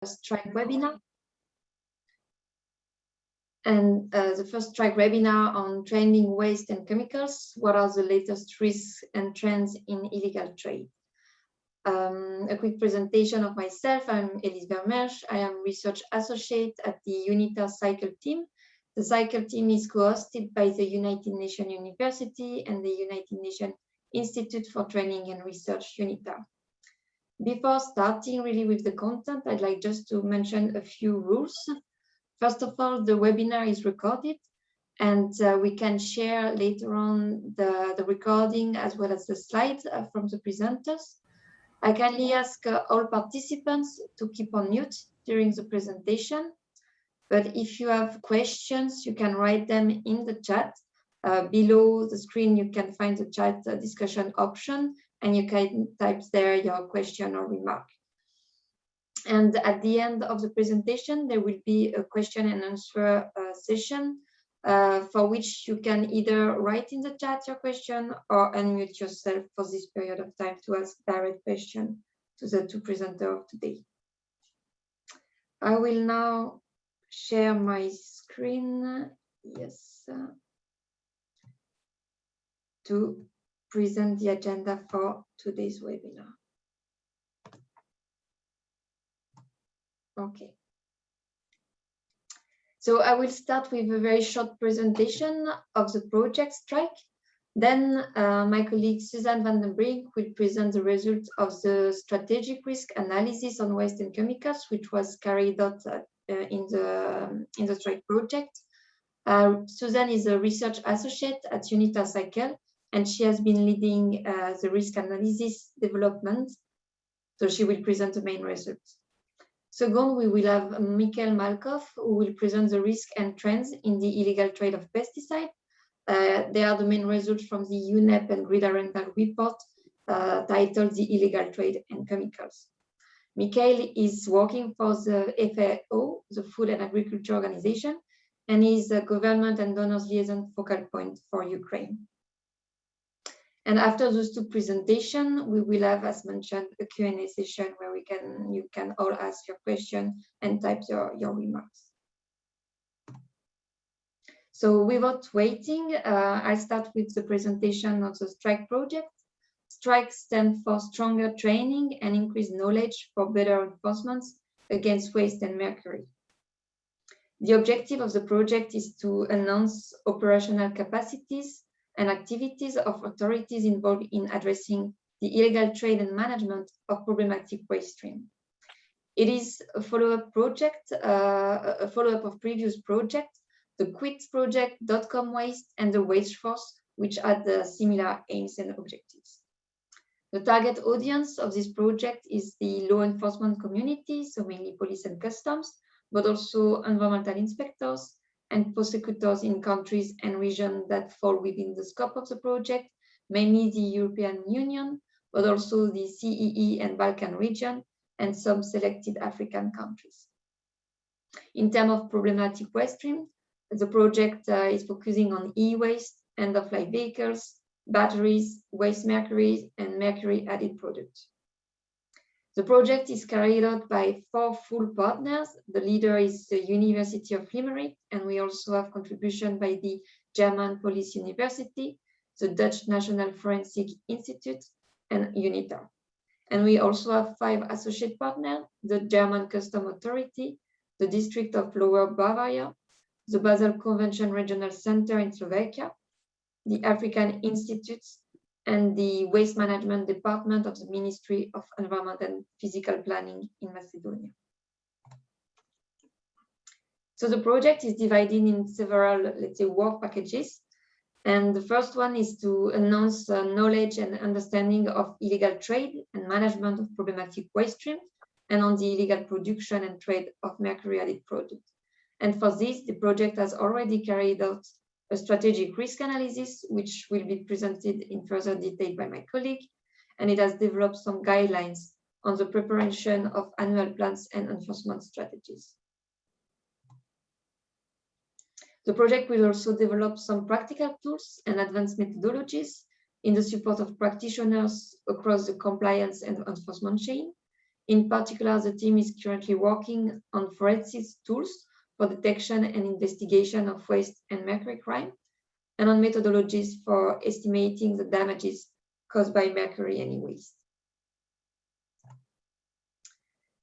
SCYCLE webinar. And the first SCYCLE webinar on training waste and chemicals. What are the latest risks and trends in illegal trade? A quick presentation of myself. I'm Elise Vermersch. I am research associate at the UNITAR SCYCLE team. The SCYCLE team is co-hosted by the United Nations University and the United Nations Institute for Training and Research, UNITAR. Before starting really with the content, I'd like just to mention a few rules. First of all, the webinar is recorded and we can share later on the recording as well as the slides from the presenters. I kindly ask all participants to keep on mute during the presentation. But if you have questions, you can write them in the chat. Below the screen, you can find the chat discussion option, and you can type there your question or remark. And at the end of the presentation, there will be a question and answer session for which you can either write in the chat your question or unmute yourself for this period of time to ask direct question to the two presenters of today. I will now share my screen, yes, to present the agenda for today's webinar. Okay. So I will start with a very short presentation of the project SCYCLE. Then my colleague Suzanne van den Brink will present the results of the strategic risk analysis on waste and chemicals, which was carried out in the SCYCLE project. Suzanne is a research associate at UNITAR SCYCLE, and she has been leading the risk analysis development. So she will present the main results. Second, we will have Mikhail Malkov, who will present the risk and trends in the illegal trade of pesticides. They are the main results from the UNEP and Grid-Rental report titled The Illegal Trade and Chemicals. Mikhail is working for the FAO, the Food and Agriculture Organization, and is a government and donors liaison focal point for Ukraine. And after those two presentations, we will have, as mentioned, a Q&A session where you can all ask your question and type your remarks. So without waiting, I'll start with the presentation of the SCYCLE project. SCYCLE stands for Stronger Training and Increased Knowledge for Better Enforcement Against Waste and Mercury. The objective of the project is to enhance operational capacities and activities of authorities involved in addressing the illegal trade and management of problematic waste streams. It is a follow-up project, a follow-up of previous projects, the QUIT project, .com Waste, and the Waste Force, which had similar aims and objectives. The target audience of this project is the law enforcement community, so mainly police and customs, but also environmental inspectors and prosecutors in countries and regions that fall within the scope of the project, mainly the European Union, but also the CEE and Balkan region, and some selected African countries. In terms of problematic waste streams, the project is focusing on e-waste, end-of-life vehicles, batteries, waste mercury, and mercury-added products. The project is carried out by 4 full partners. The leader is the University of Limerick, and we also have contribution by the German Police University, the Dutch National Forensic Institute, and UNITAR. And we also have 5 associate partners, the German Custom Authority, the District of Lower Bavaria, the Basel Convention Regional Center in Slovakia, the African Institutes, and the Waste Management Department of the Ministry of Environment and Physical Planning in Macedonia. So the project is divided in several, let's say, work packages. And the first one is to enhance knowledge and understanding of illegal trade and management of problematic waste streams, and on the illegal production and trade of mercury-added products. And for this, the project has already carried out a strategic risk analysis, which will be presented in further detail by my colleague, and it has developed some guidelines on the preparation of annual plans and enforcement strategies. The project will also develop some practical tools and advanced methodologies in the support of practitioners across the compliance and enforcement chain. In particular, the team is currently working on forensics tools for detection and investigation of waste and mercury crime, and on methodologies for estimating the damages caused by mercury and waste.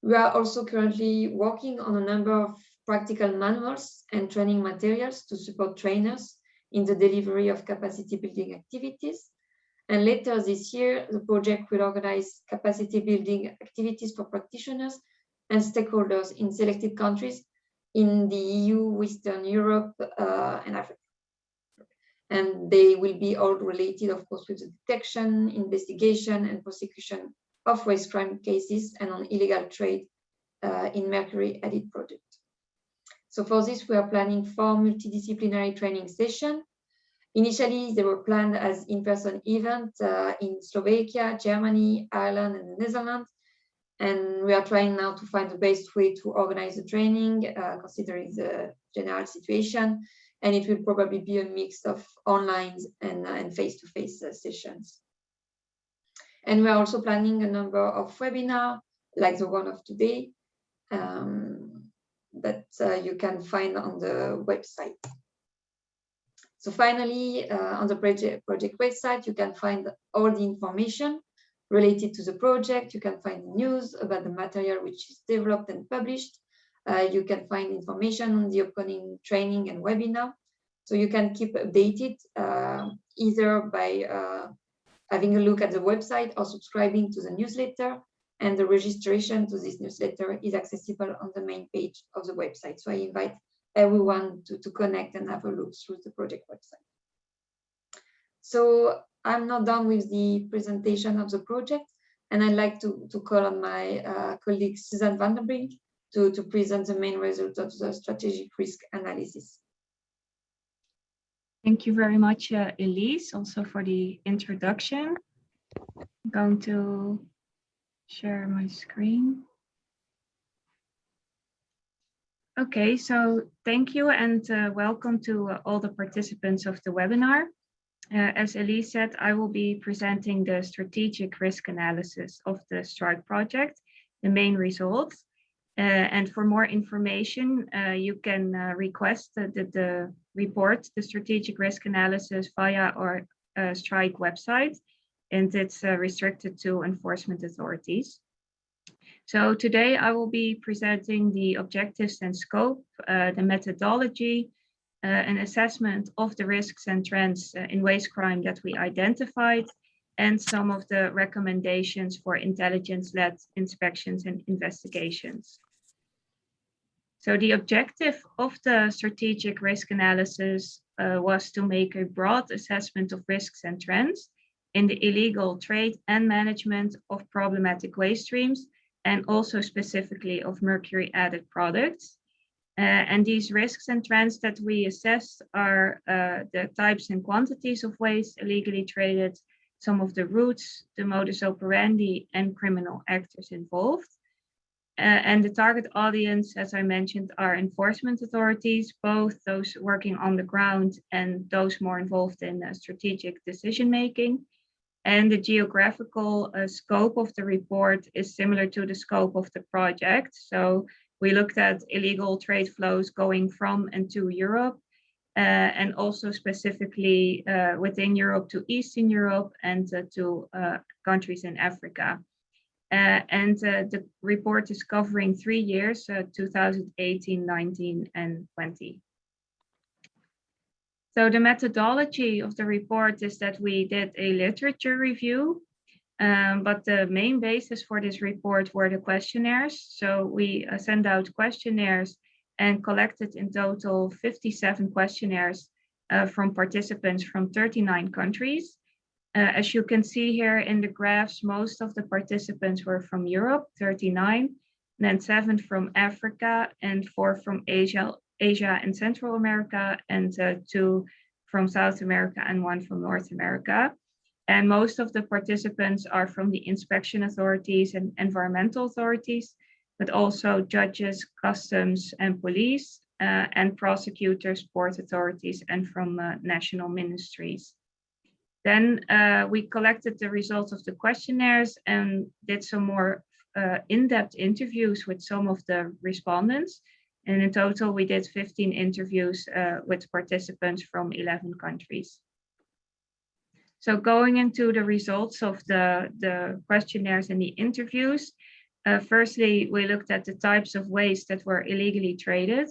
We are also currently working on a number of practical manuals and training materials to support trainers in the delivery of capacity building activities. And later this year, the project will organize capacity building activities for practitioners and stakeholders in selected countries in the EU, Western Europe, and Africa. And they will be all related, of course, with the detection, investigation, and prosecution of waste crime cases and on illegal trade in mercury added products. So for this, we are planning 4 multidisciplinary training sessions. Initially, they were planned as in-person events in Slovakia, Germany, Ireland, and the Netherlands. And we are trying now to find the best way to organize the training, considering the general situation. And it will probably be a mix of online and face-to-face sessions. And we are also planning a number of webinars, like the one of today, that you can find on the website. So finally, on the project website, you can find all the information related to the project. You can find news about the material which is developed and published. You can find information on the upcoming training and webinar. So you can keep updated either by having a look at the website or subscribing to the newsletter. And the registration to this newsletter is accessible on the main page of the website. So I invite everyone to connect and have a look through the project website. So I'm not done with the presentation of the project, and I'd like to call on my colleague Susan van der Brink to present the main results of the strategic risk analysis. Thank you very much, Elise, also for the introduction. I'm going to share my screen. Okay, so thank you and welcome to all the participants of the webinar. As Elise said, I will be presenting the strategic risk analysis of the STRIKE project, the main results. And for more information, you can request the report, the strategic risk analysis via our STRIKE website, and it's restricted to enforcement authorities. So today I will be presenting the objectives and scope, the methodology, an assessment of the risks and trends in waste crime that we identified, and some of the recommendations for intelligence-led inspections and investigations. So the objective of the strategic risk analysis was to make a broad assessment of risks and trends in the illegal trade and management of problematic waste streams, and also specifically of mercury added products. And these risks and trends that we assess are the types and quantities of waste illegally traded, some of the routes, the modus operandi, and criminal actors involved. And the target audience, as I mentioned, are enforcement authorities, both those working on the ground and those more involved in strategic decision making. And the geographical scope of the report is similar to the scope of the project. So we looked at illegal trade flows going from and to Europe, and also specifically within Europe to Eastern Europe and to countries in Africa. And the report is covering 3 years, 2018, 19, and 20. So the methodology of the report is that we did a literature review, but the main basis for this report were the questionnaires. So we sent out questionnaires and collected in total 57 questionnaires from participants from 39 countries. As you can see here in the graphs, most of the participants were from Europe, 39, then 7 from Africa, and 4 from Asia and Central America, and 2 from South America and 1 from North America. And most of the participants are from the inspection authorities and environmental authorities, but also judges, customs and police, and prosecutors, port authorities, and from national ministries. Then we collected the results of the questionnaires and did some more in-depth interviews with some of the respondents. And in total, we did 15 interviews with participants from 11 countries. So going into the results of the questionnaires and the interviews, firstly, we looked at the types of waste that were illegally traded.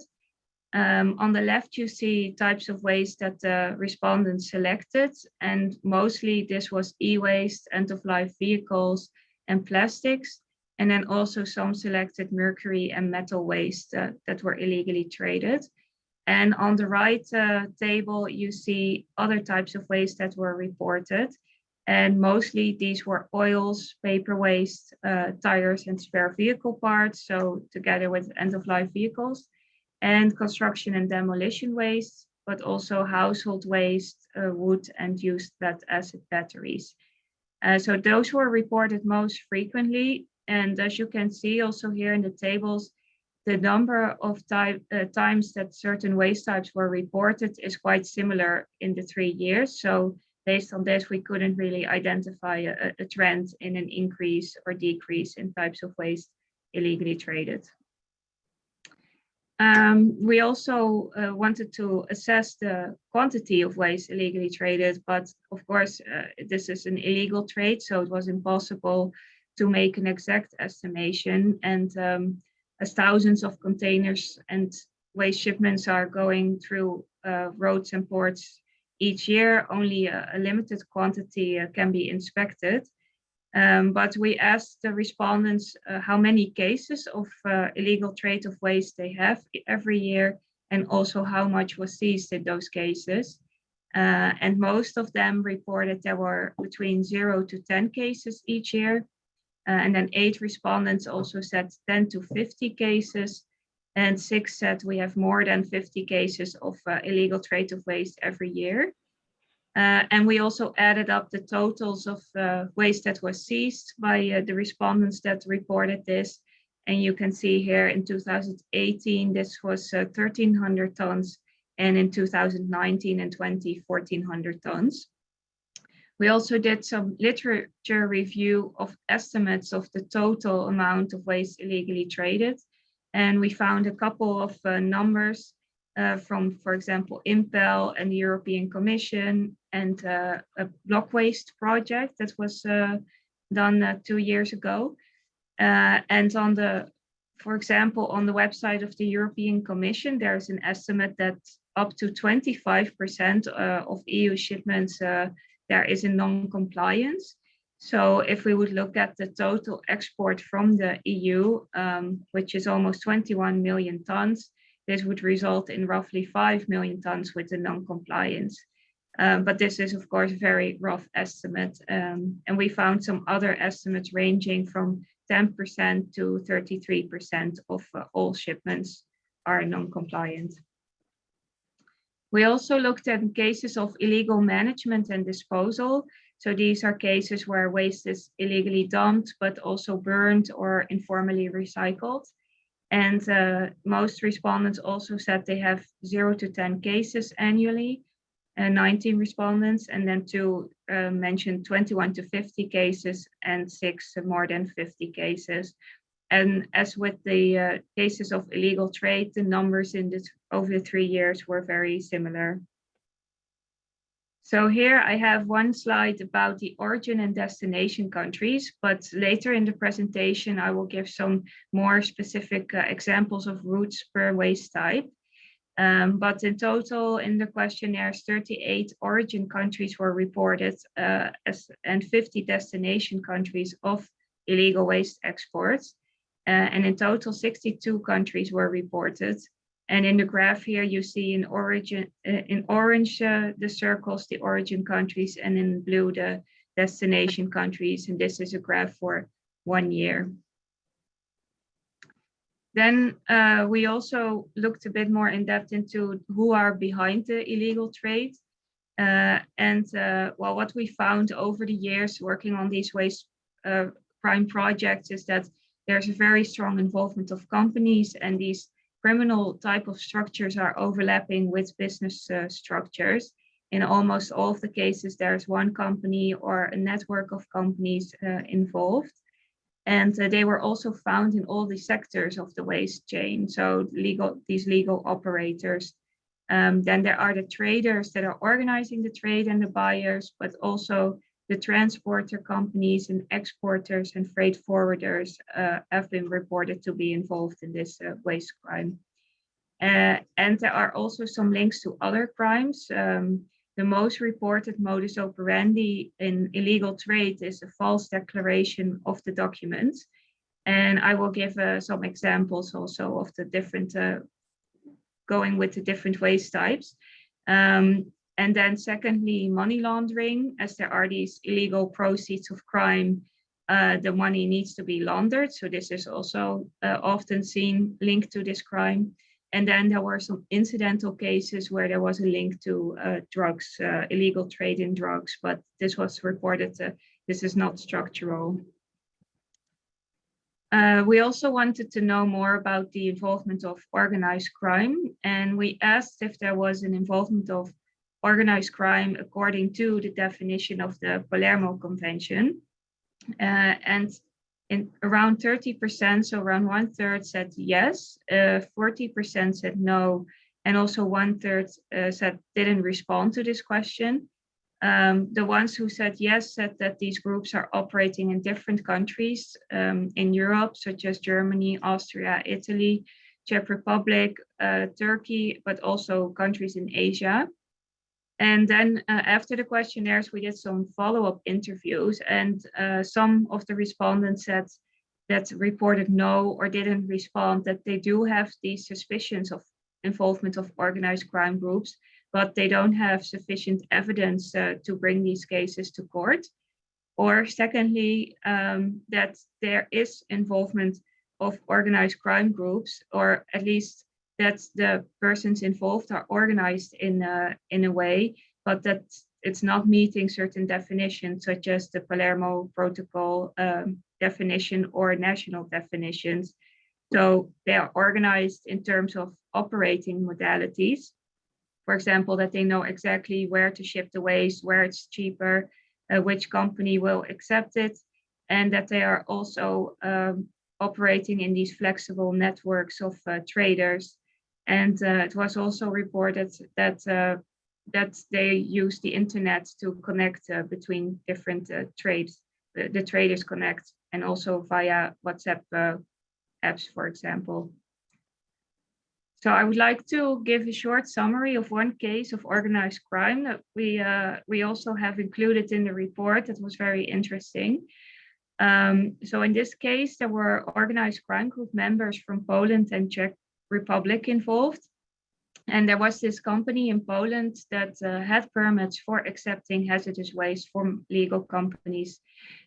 On the left, you see types of waste that the respondents selected, and mostly this was e-waste, end-of-life vehicles, and plastics, and then also some selected mercury and metal waste that were illegally traded. And on the right table, you see other types of waste that were reported, and mostly these were oils, paper waste, tires, and spare vehicle parts, so together with end-of-life vehicles, and construction and demolition waste, but also household waste, wood, and used lead-acid batteries. So those were reported most frequently. And as you can see also here in the tables, the number of times that certain waste types were reported is quite similar in the 3 years. So based on this, we couldn't really identify a trend in an increase or decrease in types of waste illegally traded. We also wanted to assess the quantity of waste illegally traded, but of course, this is an illegal trade, so it was impossible to make an exact estimation. And as thousands of containers and waste shipments are going through roads and ports each year, only a limited quantity can be inspected. But we asked the respondents how many cases of illegal trade of waste they have every year, and also how much was seized in those cases. And most of them reported there were between 0 to 10 cases each year. And then 8 respondents also said 10 to 50 cases, and 6 said we have more than 50 cases of illegal trade of waste every year. And we also added up the totals of waste that was seized by the respondents that reported this. And you can see here in 2018, this was 1,300 tons, and in 2019 and 20, 1,400 tons. We also did some literature review of estimates of the total amount of waste illegally traded. And we found a couple of numbers from, for example, Impel and the European Commission, and a block waste project that was done 2 years ago. And on for example, on the website of the European Commission, there's an estimate that up to 25% of EU shipments there is a non-compliance. So if we would look at the total export from the EU, which is almost 21 million tons, this would result in roughly 5 million tons with the non-compliance. But this is, of course, a very rough estimate. And we found some other estimates ranging from 10% to 33% of all shipments are non-compliant. We also looked at cases of illegal management and disposal. So these are cases where waste is illegally dumped, but also burned or informally recycled. And most respondents also said they have 0 to 10 cases annually, 19 respondents, and then 2 mentioned 21 to 50 cases, and 6 more than 50 cases. And as with the cases of illegal trade, the numbers in this over the 3 years were very similar. So here I have one slide about the origin and destination countries, but later in the presentation, I will give some more specific examples of routes per waste type. But in total, in the questionnaires, 38 origin countries were reported and 50 destination countries of illegal waste exports. And in total, 62 countries were reported. And in the graph here, you see in orange the circles, the origin countries, and in blue, the destination countries. And this is a graph for 1 year. Then we also looked a bit more in depth into who are behind the illegal trade. Well, what we found over the years working on these waste crime projects is that there's a very strong involvement of companies, and these criminal type of structures are overlapping with business structures. In almost all of the cases, there's one company or a network of companies involved. And they were also found in all the sectors of the waste chain. So these legal operators. Then there are the traders that are organizing the trade and the buyers, but also the transporter companies and exporters and freight forwarders have been reported to be involved in this waste crime. And there are also some links to other crimes. The most reported modus operandi in illegal trade is a false declaration of the documents. And I will give some examples also of the different, going with the different waste types. And then secondly, money laundering, as there are these illegal proceeds of crime, the money needs to be laundered. So this is also often seen linked to this crime. And then there were some incidental cases where there was a link to drugs, illegal trade in drugs, but this was reported, this is not structural. We also wanted to know more about the involvement of organized crime, and we asked if there was an involvement of organized crime according to the definition of the Palermo Convention. And in around 30%, so around 1/3 said yes, 40% said no, and also 1/3 said didn't respond to this question. The ones who said yes said that these groups are operating in different countries in Europe, such as Germany, Austria, Italy, Czech Republic, Turkey, but also countries in Asia. And then after the questionnaires, we did some follow-up interviews, and some of the respondents said that reported no or didn't respond, that they do have these suspicions of involvement of organized crime groups, but they don't have sufficient evidence to bring these cases to court. Or secondly, that there is involvement of organized crime groups, or at least that the persons involved are organized in a way, but that it's not meeting certain definitions, such as the Palermo Protocol definition or national definitions. So they are organized in terms of operating modalities. For example, that they know exactly where to ship the waste, where it's cheaper, which company will accept it, and that they are also operating in these flexible networks of traders. And it was also reported that that they use the internet to connect between different trades. The traders connect, and also via WhatsApp apps, for example. So I would like to give a short summary of one case of organized crime that we also have included in the report. That was very interesting. So in this case, there were organized crime group members from Poland and Czech Republic involved. And there was this company in Poland that had permits for accepting hazardous waste from legal companies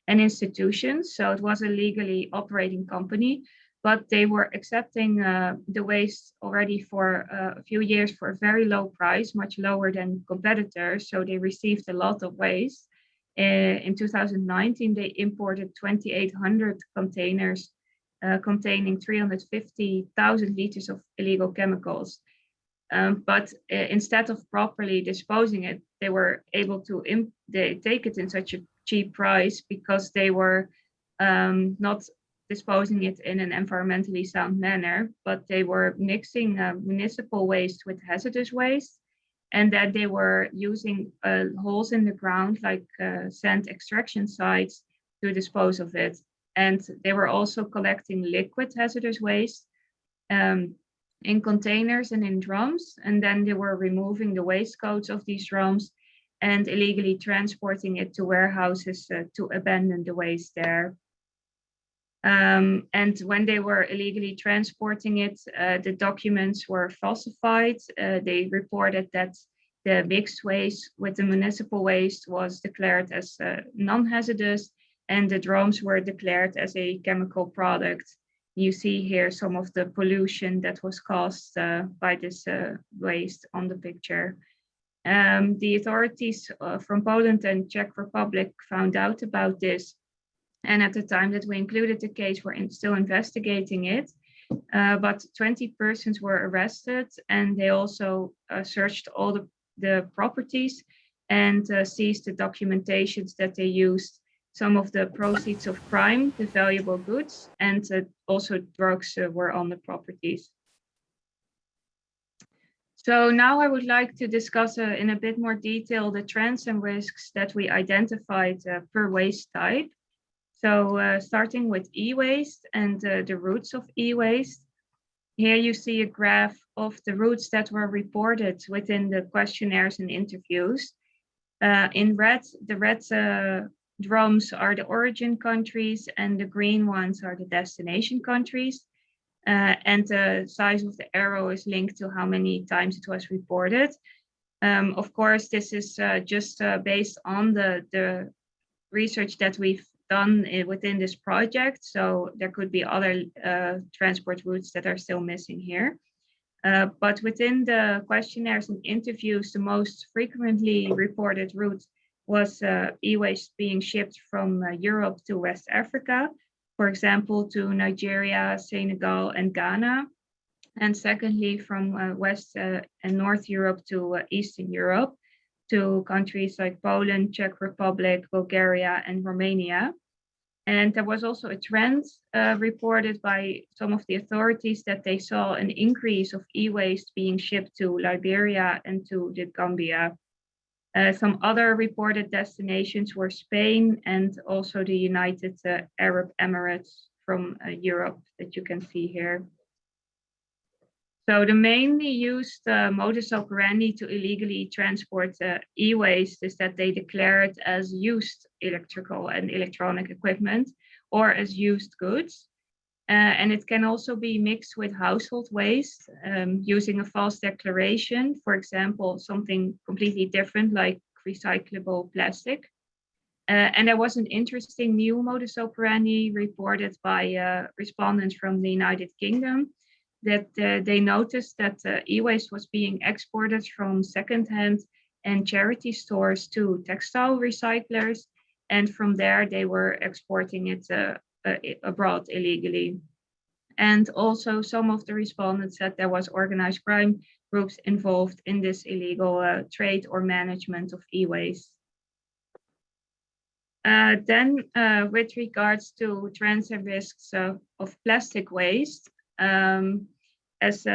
and institutions. So it was a legally operating company, but they were accepting the waste already for a few years for a very low price, much lower than competitors. So they received a lot of waste. In 2019, they imported 2,800 containers containing 350,000 liters of illegal chemicals. But instead of properly disposing it, they were able to they take it in such a cheap price because they were not disposing it in an environmentally sound manner, but they were mixing municipal waste with hazardous waste, and that they were using holes in the ground like sand extraction sites to dispose of it. And they were also collecting liquid hazardous waste in containers and in drums, and then they were removing the wastecoats of these drums and illegally transporting it to warehouses to abandon the waste there. And when they were illegally transporting it, the documents were falsified. They reported that the mixed waste with the municipal waste was declared as non-hazardous, and the drums were declared as a chemical product. You see here some of the pollution that was caused by this waste on the picture. The authorities from Poland and Czech Republic found out about this. And at the time that we included the case, we're still investigating it. But 20 persons were arrested, and they also searched all the properties and seized the documentations that they used some of the proceeds of crime, the valuable goods, and also drugs were on the properties. So now I would like to discuss in a bit more detail the trends and risks that we identified per waste type. So starting with e-waste and the routes of e-waste. Here you see a graph of the routes that were reported within the questionnaires and interviews. In red, the red drums are the origin countries and the green ones are the destination countries. And the size of the arrow is linked to how many times it was reported. Of course, this is just based on the research that we've done within this project. So there could be other transport routes that are still missing here. But within the questionnaires and interviews, the most frequently reported route was e-waste being shipped from Europe to West Africa, for example, to Nigeria, Senegal, and Ghana. And secondly, from West and North Europe to Eastern Europe, to countries like Poland, Czech Republic, Bulgaria, and Romania. And there was also a trend reported by some of the authorities that they saw an increase of e-waste being shipped to Liberia and to the Gambia. Some other reported destinations were Spain and also the United Arab Emirates from Europe that you can see here. So the mainly used modus operandi to illegally transport e-waste is that they declare it as used electrical and electronic equipment or as used goods. And it can also be mixed with household waste using a false declaration, for example, something completely different like recyclable plastic. And there was an interesting new modus operandi reported by respondents from the United Kingdom that they noticed that e-waste was being exported from secondhand and charity stores to textile recyclers. And from there, they were exporting it abroad illegally. And also some of the respondents said there was organized crime groups involved in this illegal trade or management of e-waste. Then with regards to trends and risks of plastic waste, as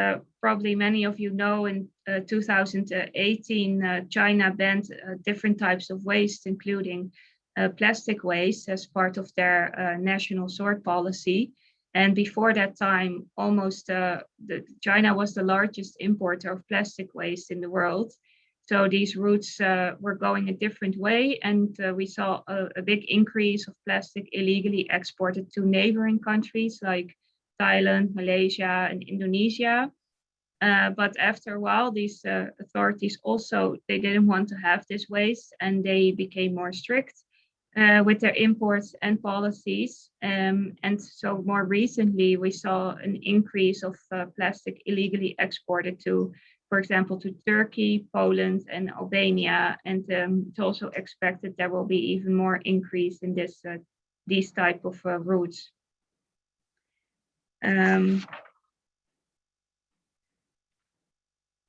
probably many of you know, in 2018, China banned different types of waste, including plastic waste as part of their national sort policy. And before that time, almost China was the largest importer of plastic waste in the world. So these routes were going a different way, and we saw a big increase of plastic illegally exported to neighboring countries like Thailand, Malaysia, and Indonesia. But after a while, these authorities also, they didn't want to have this waste, and they became more strict with their imports and policies. And so more recently, we saw an increase of plastic illegally exported to, for example, to Turkey, Poland, and Albania. And it's also expected there will be even more increase in these type of routes.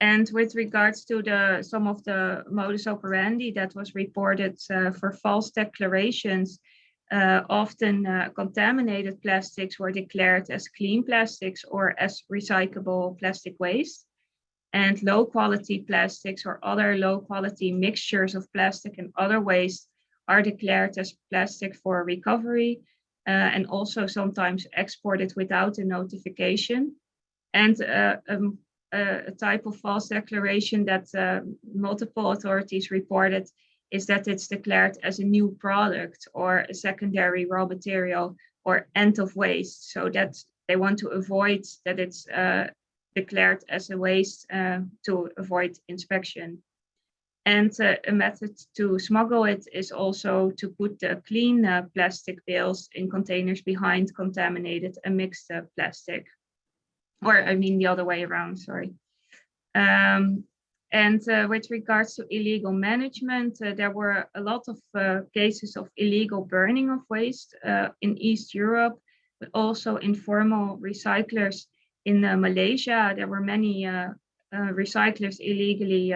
And with regards to some of the modus operandi that was reported for false declarations, often contaminated plastics were declared as clean plastics or as recyclable plastic waste. And low quality plastics or other low quality mixtures of plastic and other waste are declared as plastic for recovery and also sometimes exported without a notification. And a type of false declaration that multiple authorities reported is that it's declared as a new product or a secondary raw material or end of waste. So that they want to avoid that it's declared as a waste to avoid inspection. And a method to smuggle it is also to put the clean plastic bales in containers behind contaminated and mixed plastic. Or I mean the other way around, sorry. And with regards to illegal management, there were a lot of cases of illegal burning of waste in East Europe, but also informal recyclers in Malaysia. There were many recyclers illegally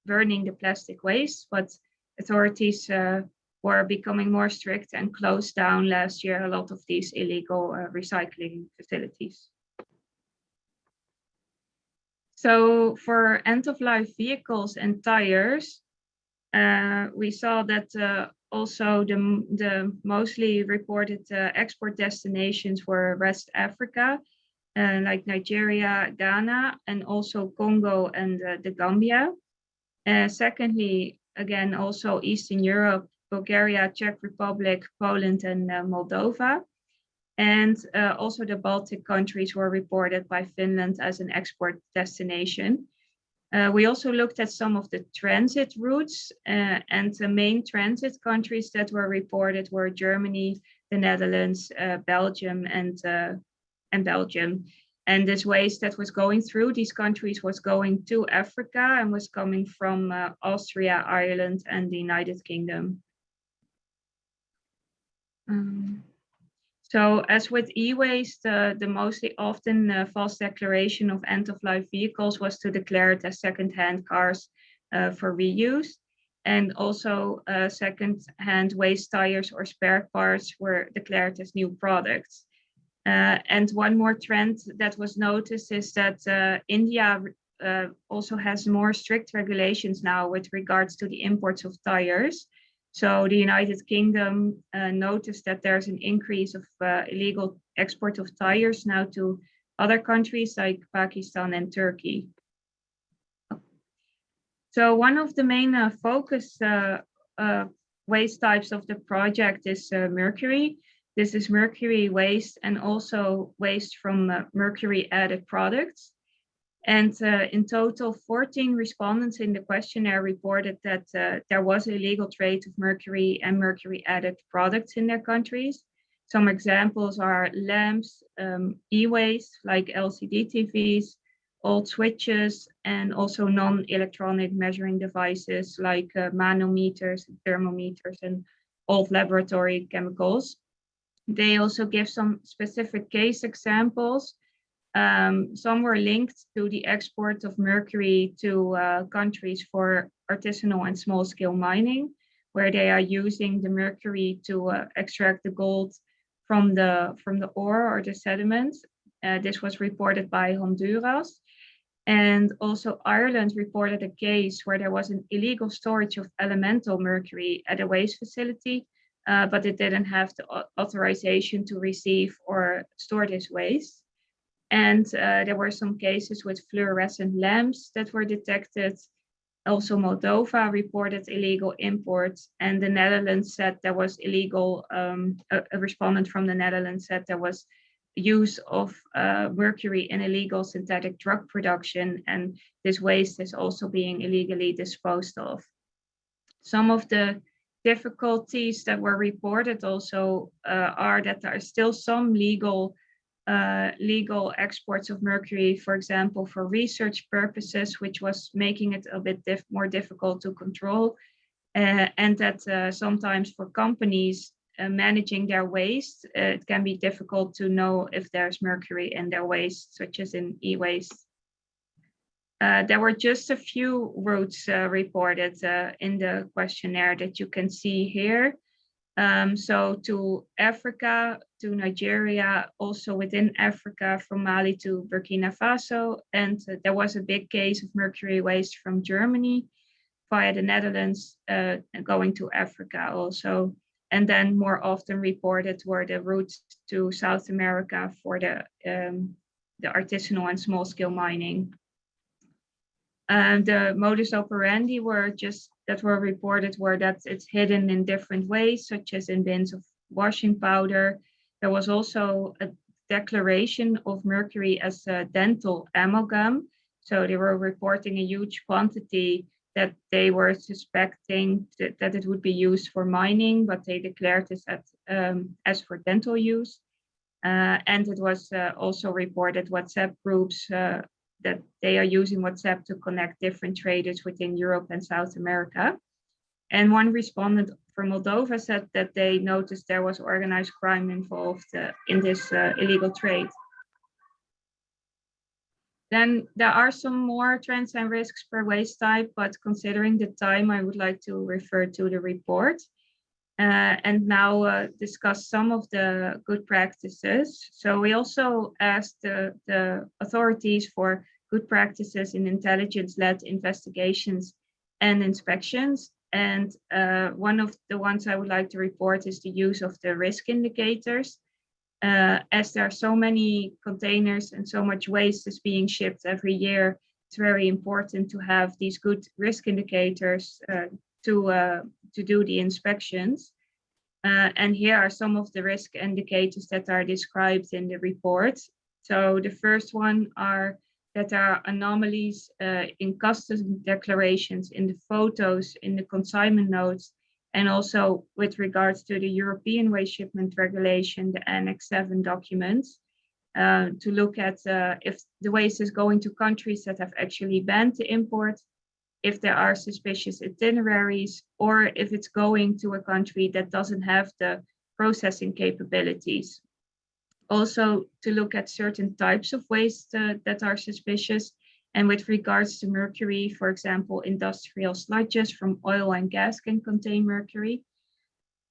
burning the plastic waste, but authorities were becoming more strict and closed down last year a lot of these illegal recycling facilities. So for end-of-life vehicles and tires, we saw that also the mostly reported export destinations were West Africa, like Nigeria, Ghana, and also Congo and the Gambia. Secondly, again, also Eastern Europe, Bulgaria, Czech Republic, Poland, and Moldova. And also the Baltic countries were reported by Finland as an export destination. We also looked at some of the transit routes, and the main transit countries that were reported were Germany, the Netherlands, Belgium, and Belgium. And this waste that was going through these countries was going to Africa and was coming from Austria, Ireland, and the United Kingdom. So as with e-waste, the mostly often false declaration of end-of-life vehicles was to declare it as second-hand cars for reuse. And also second-hand waste tires or spare parts were declared as new products. And one more trend that was noticed is that India also has more strict regulations now with regards to the imports of tires. So the United Kingdom noticed that there's an increase of illegal export of tires now to other countries like Pakistan and Turkey. So one of the main focus waste types of the project is mercury. This is mercury waste and also waste from mercury added products. And in total, 14 respondents in the questionnaire reported that there was illegal trade of mercury and mercury added products in their countries. Some examples are lamps, e-waste like LCD TVs, old switches, and also non-electronic measuring devices like manometers, thermometers, and old laboratory chemicals. They also give some specific case examples. Some were linked to the export of mercury to countries for artisanal and small-scale mining, where they are using the mercury to extract the gold from the ore or the sediments. This was reported by Honduras. And also Ireland reported a case where there was an illegal storage of elemental mercury at a waste facility, but it didn't have the authorization to receive or store this waste. And there were some cases with fluorescent lamps that were detected. Also, Moldova reported illegal imports, and the Netherlands said there was illegal, a respondent from the Netherlands said there was use of mercury in illegal synthetic drug production, and this waste is also being illegally disposed of. Some of the difficulties that were reported also are that there are still some legal exports of mercury, for example, for research purposes, which was making it a bit more difficult to control. And that sometimes for companies managing their waste, it can be difficult to know if there's mercury in their waste, such as in e-waste. There were just a few routes reported in the questionnaire that you can see here. So to Africa, to Nigeria, also within Africa, from Mali to Burkina Faso. And there was a big case of mercury waste from Germany via the Netherlands going to Africa also. And then more often reported were the routes to South America for the artisanal and small scale mining. The modus operandi were reported were that it's hidden in different ways, such as in bins of washing powder. There was also a declaration of mercury as a dental amalgam. So they were reporting a huge quantity that they were suspecting that it would be used for mining, but they declared this as for dental use. And it was also reported WhatsApp groups that they are using WhatsApp to connect different traders within Europe and South America. And one respondent from Moldova said that they noticed there was organized crime involved in this illegal trade. Then there are some more trends and risks per waste type, but considering the time, I would like to refer to the report. and now discuss some of the good practices. So we also asked the authorities for good practices in intelligence-led investigations and inspections. And one of the ones I would like to report is the use of the risk indicators. As there are so many containers and so much waste is being shipped every year, it's very important to have these good risk indicators to do the inspections. And here are some of the risk indicators that are described in the report. So the first one are that there are anomalies in customs declarations, in the photos, in the consignment notes, and also with regards to the European Waste Shipment Regulation, the Annex 7 documents, to look at if the waste is going to countries that have actually banned the import, if there are suspicious itineraries, or if it's going to a country that doesn't have the processing capabilities. Also to look at certain types of waste that are suspicious. And with regards to mercury, for example, industrial sludges from oil and gas can contain mercury.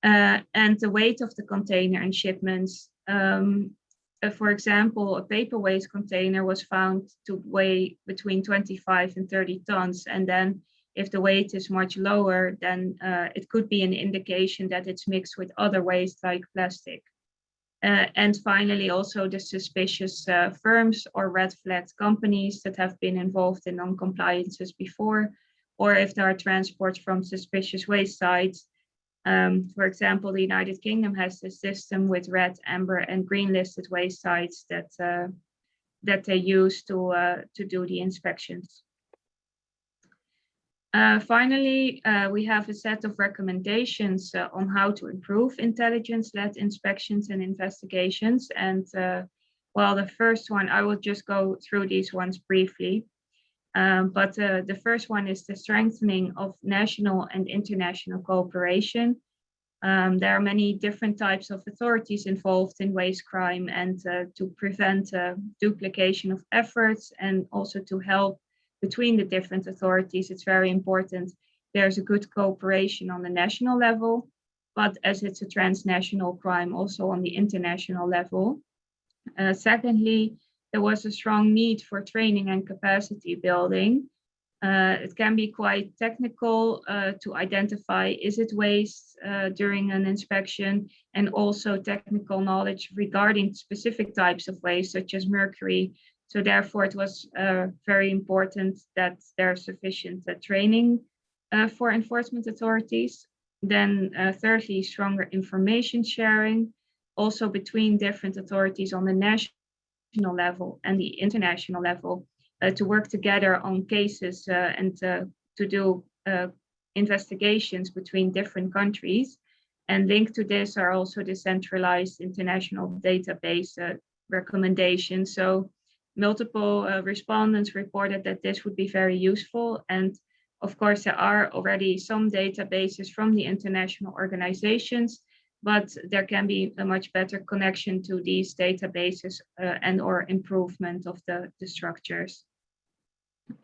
And the weight of the container and shipments. For example, a paper waste container was found to weigh between 25 and 30 tons. And then if the weight is much lower, then it could be an indication that it's mixed with other waste like plastic. And finally, also the suspicious firms or red flag companies that have been involved in non-compliances before, or if there are transports from suspicious waste sites. For example, the United Kingdom has a system with red, amber, and green listed waste sites that they use to do the inspections. Finally, we have a set of recommendations on how to improve intelligence-led inspections and investigations. And well, the first one, I will just go through these ones briefly. But the first one is the strengthening of national and international cooperation. There are many different types of authorities involved in waste crime, and to prevent duplication of efforts and also to help between the different authorities, it's very important there's a good cooperation on the national level, but as it's a transnational crime, also on the international level. Secondly, there was a strong need for training and capacity building. It can be quite technical to identify, is it waste during an inspection, and also technical knowledge regarding specific types of waste, such as mercury. So therefore, it was very important that there's sufficient training for enforcement authorities. Then thirdly, stronger information sharing, also between different authorities on the national level and the international level, to work together on cases and to do investigations between different countries. And linked to this are also the centralized international database recommendations. So multiple respondents reported that this would be very useful. And of course, there are already some databases from the international organizations, but there can be a much better connection to these databases and or improvement of the structures.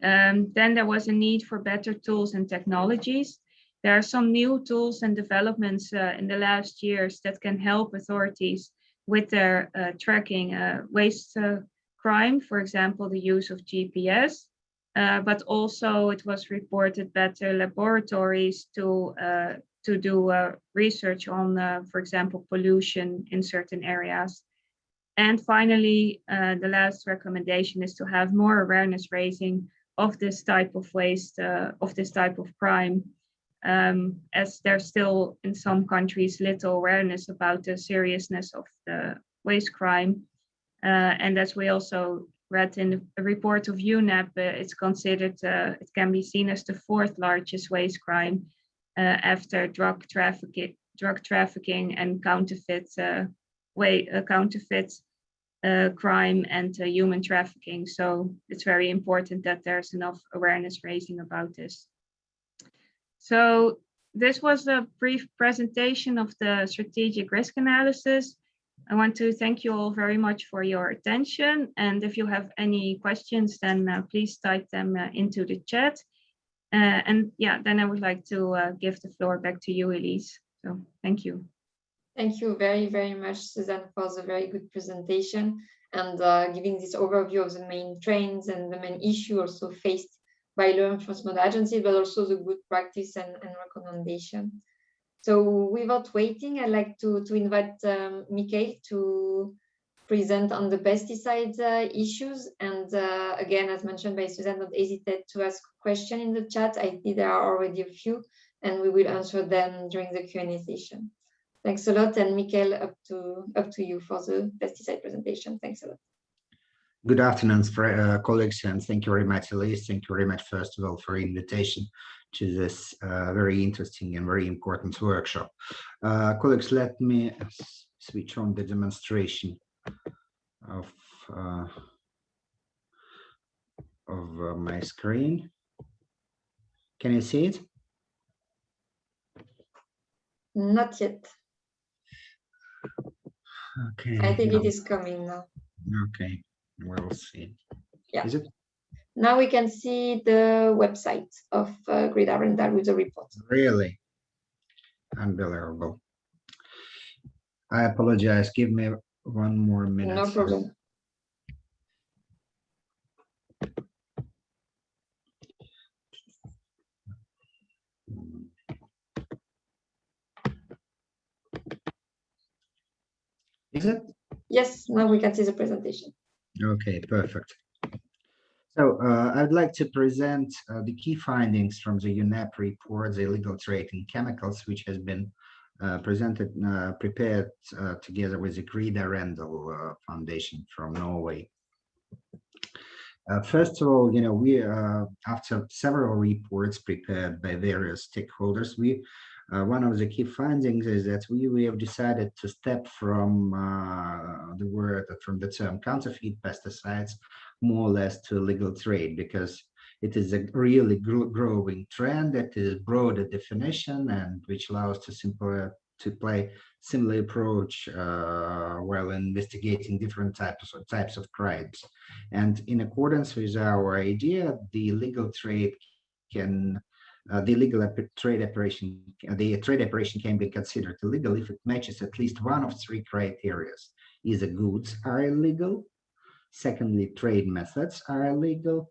Then there was a need for better tools and technologies. There are some new tools and developments in the last years that can help authorities with their tracking waste crime, for example, the use of GPS, but also it was reported better laboratories to do research on, for example, pollution in certain areas. And finally, the last recommendation is to have more awareness raising of this type of waste, of this type of crime, as there's still in some countries little awareness about the seriousness of the waste crime. And as we also read in a report of UNEP, it's considered, it can be seen as the fourth largest waste crime after drug trafficking and counterfeit crime and human trafficking. So it's very important that there's enough awareness raising about this. So this was a brief presentation of the strategic risk analysis. I want to thank you all very much for your attention. And if you have any questions, then please type them into the chat. And yeah, then I would like to give the floor back to you, Elise. So thank you. Thank you very, very much, Suzanne, for the very good presentation and giving this overview of the main trends and the main issue also faced by law enforcement agencies, but also the good practice and recommendation. So without waiting, I'd like to invite Mikhail to present on the pesticide issues. And again, as mentioned by Suzanne, don't hesitate to ask questions in the chat. I see there are already a few, and we will answer them during the Q&A session. Thanks a lot, and Mikhail, up to you for the pesticide presentation. Thanks a lot. Good afternoon, colleagues, and thank you very much, Elise. Thank you very much, first of all, for the invitation to this very interesting and very important workshop. Colleagues, let me switch on the demonstration of my screen. Can you see it? Not yet. Okay. I think it is coming now. Okay, we'll see. Yeah. Is it? Now we can see the website of Grid Arendal with the report. Really? Unbelievable. I apologize. Give me one more minute. No problem. Is it? Yes, now we can see the presentation. Okay, perfect. So I'd like to present the key findings from the UNEP report, the illegal trade in chemicals, which has been prepared together with the Grid Arendal Foundation from Norway. First of all, we after several reports prepared by various stakeholders, one of the key findings is that we have decided to step from the term counterfeit pesticides more or less to illegal trade, because it is a really growing trend that is broader definition and which allows to play similar approach while investigating different types of crimes. And in accordance with our idea, the illegal trade can the trade operation can be considered illegal if it matches at least one of three criteria. Either goods are illegal, secondly, trade methods are illegal,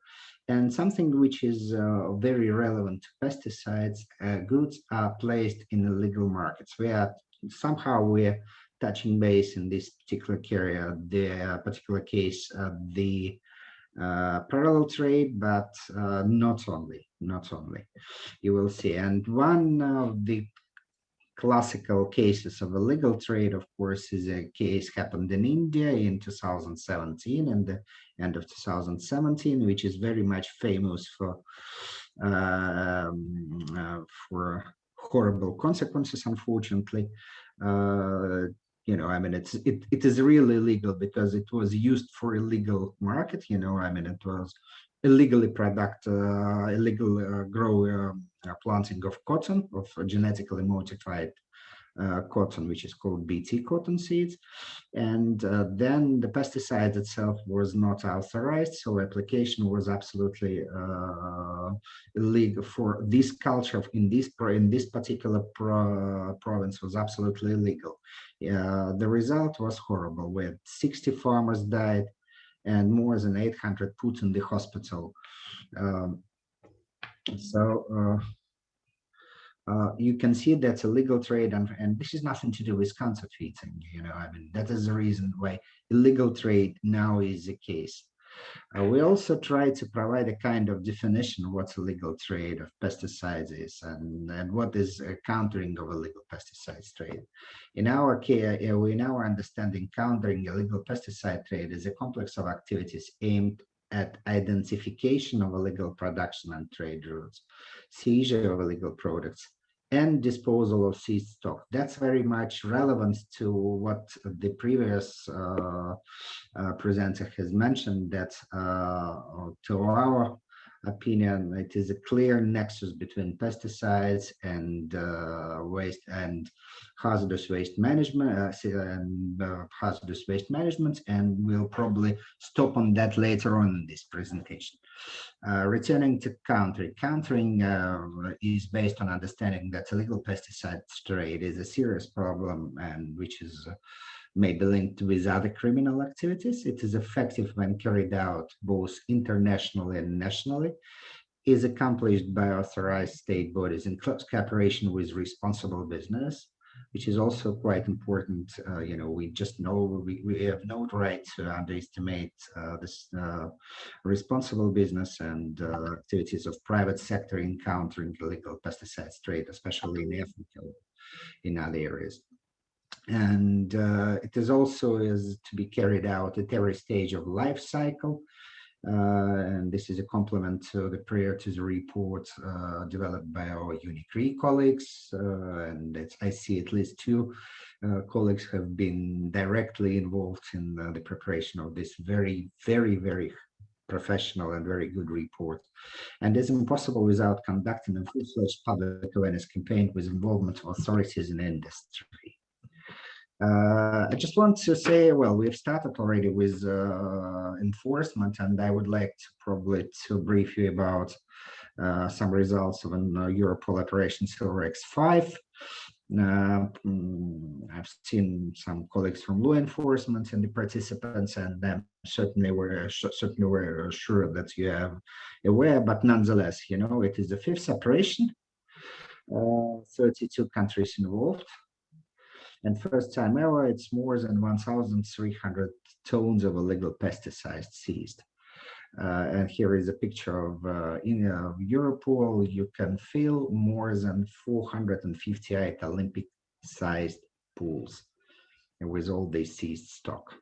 and something which is very relevant to pesticides, goods are placed in illegal markets. We're touching base in this particular case, the parallel trade, but not only. You will see. And one of the classical cases of illegal trade, of course, is a case happened in India in 2017 and the end of 2017, which is very much famous for horrible consequences, unfortunately. It is really illegal because it was used for illegal market. It was illegally planting of cotton, of genetically modified cotton, which is called BT cotton seeds. And then the pesticide itself was not authorized, so application was absolutely illegal for this culture in this particular province was absolutely illegal. The result was horrible, where 60 farmers died and more than 800 put in the hospital. You can see that's illegal trade, and this is nothing to do with counterfeiting. That is the reason why illegal trade now is the case. We also try to provide a kind of definition of what illegal trade of pesticides is and what is countering of illegal pesticides trade. In our understanding, countering illegal pesticide trade is a complex of activities aimed at identification of illegal production and trade routes, seizure of illegal products, and disposal of seized stock. That's very much relevant to what the previous presenter has mentioned, that to our opinion, it is a clear nexus between pesticides and waste and hazardous waste management, and we'll probably stop on that later on in this presentation. Returning to countering is based on understanding that illegal pesticide trade is a serious problem and which is may be linked with other criminal activities. It is effective when carried out both internationally and nationally, is accomplished by authorized state bodies in close cooperation with responsible business, which is also quite important. We just know we have no right to underestimate this responsible business and activities of private sector in countering illegal pesticides trade, especially in Africa, in other areas. And it is also is to be carried out at every stage of life cycle. And this is a complement to the prior to the report developed by our UNICRE colleagues. I see at least two colleagues have been directly involved in the preparation of this very, very, very professional and very good report. And it's impossible without conducting a full-fledged public awareness campaign with involvement of authorities in industry. I just want to say, well, we've started already with enforcement, and I would like to probably to brief you about some results of an Europol Operation Silver X5. I've seen some colleagues from law enforcement and the participants, and I'm certainly we're sure that you are aware, but nonetheless, it is the fifth operation, 32 countries involved. And first time ever, it's more than 1,300 tons of illegal pesticides seized. And here is a picture of in Europol. You can fill more than 458 Olympic-sized pools with all this seized stock.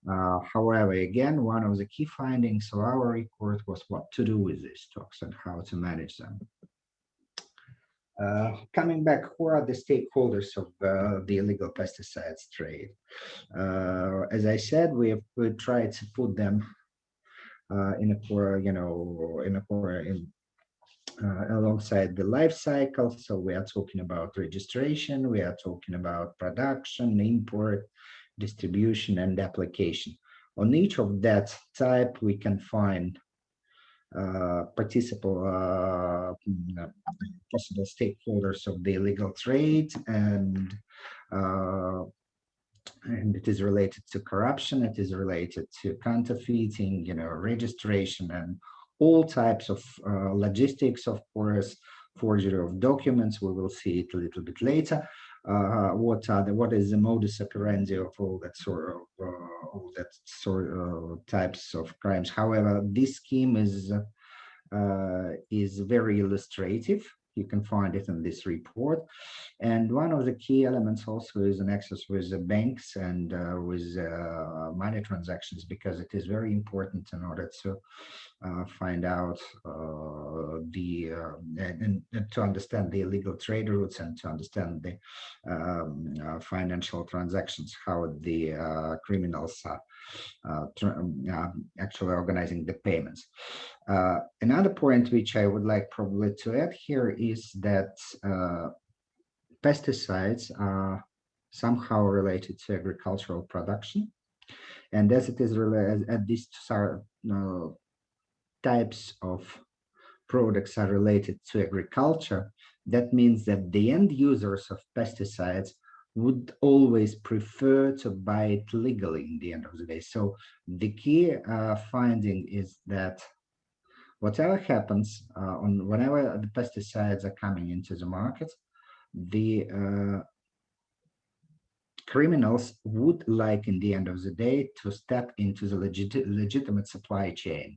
However, again, one of the key findings of our report was what to do with these stocks and how to manage them. Coming back, who are the stakeholders of the illegal pesticides trade? As I said, we tried to put them alongside the life cycle. So we are talking about registration, we are talking about production, import, distribution, and application. On each of that type, we can find possible stakeholders of the illegal trade, and it is related to corruption, it is related to counterfeiting, registration, and all types of logistics, of course, forgery of documents. We will see it a little bit later. What is the modus operandi of all that sort of types of crimes? However, this scheme is very illustrative. You can find it in this report. And one of the key elements also is an access with the banks and with money transactions, because it is very important in order to find out and to understand the illegal trade routes and to understand the financial transactions, how the criminals are actually organizing the payments. Another point which I would like probably to add here is that pesticides are somehow related to agricultural production, and as it is related, these types of products are related to agriculture, that means that the end users of pesticides would always prefer to buy it legally in the end of the day. So the key finding is that whatever happens whenever the pesticides are coming into the market, the criminals would like, in the end of the day, to step into the legitimate supply chain.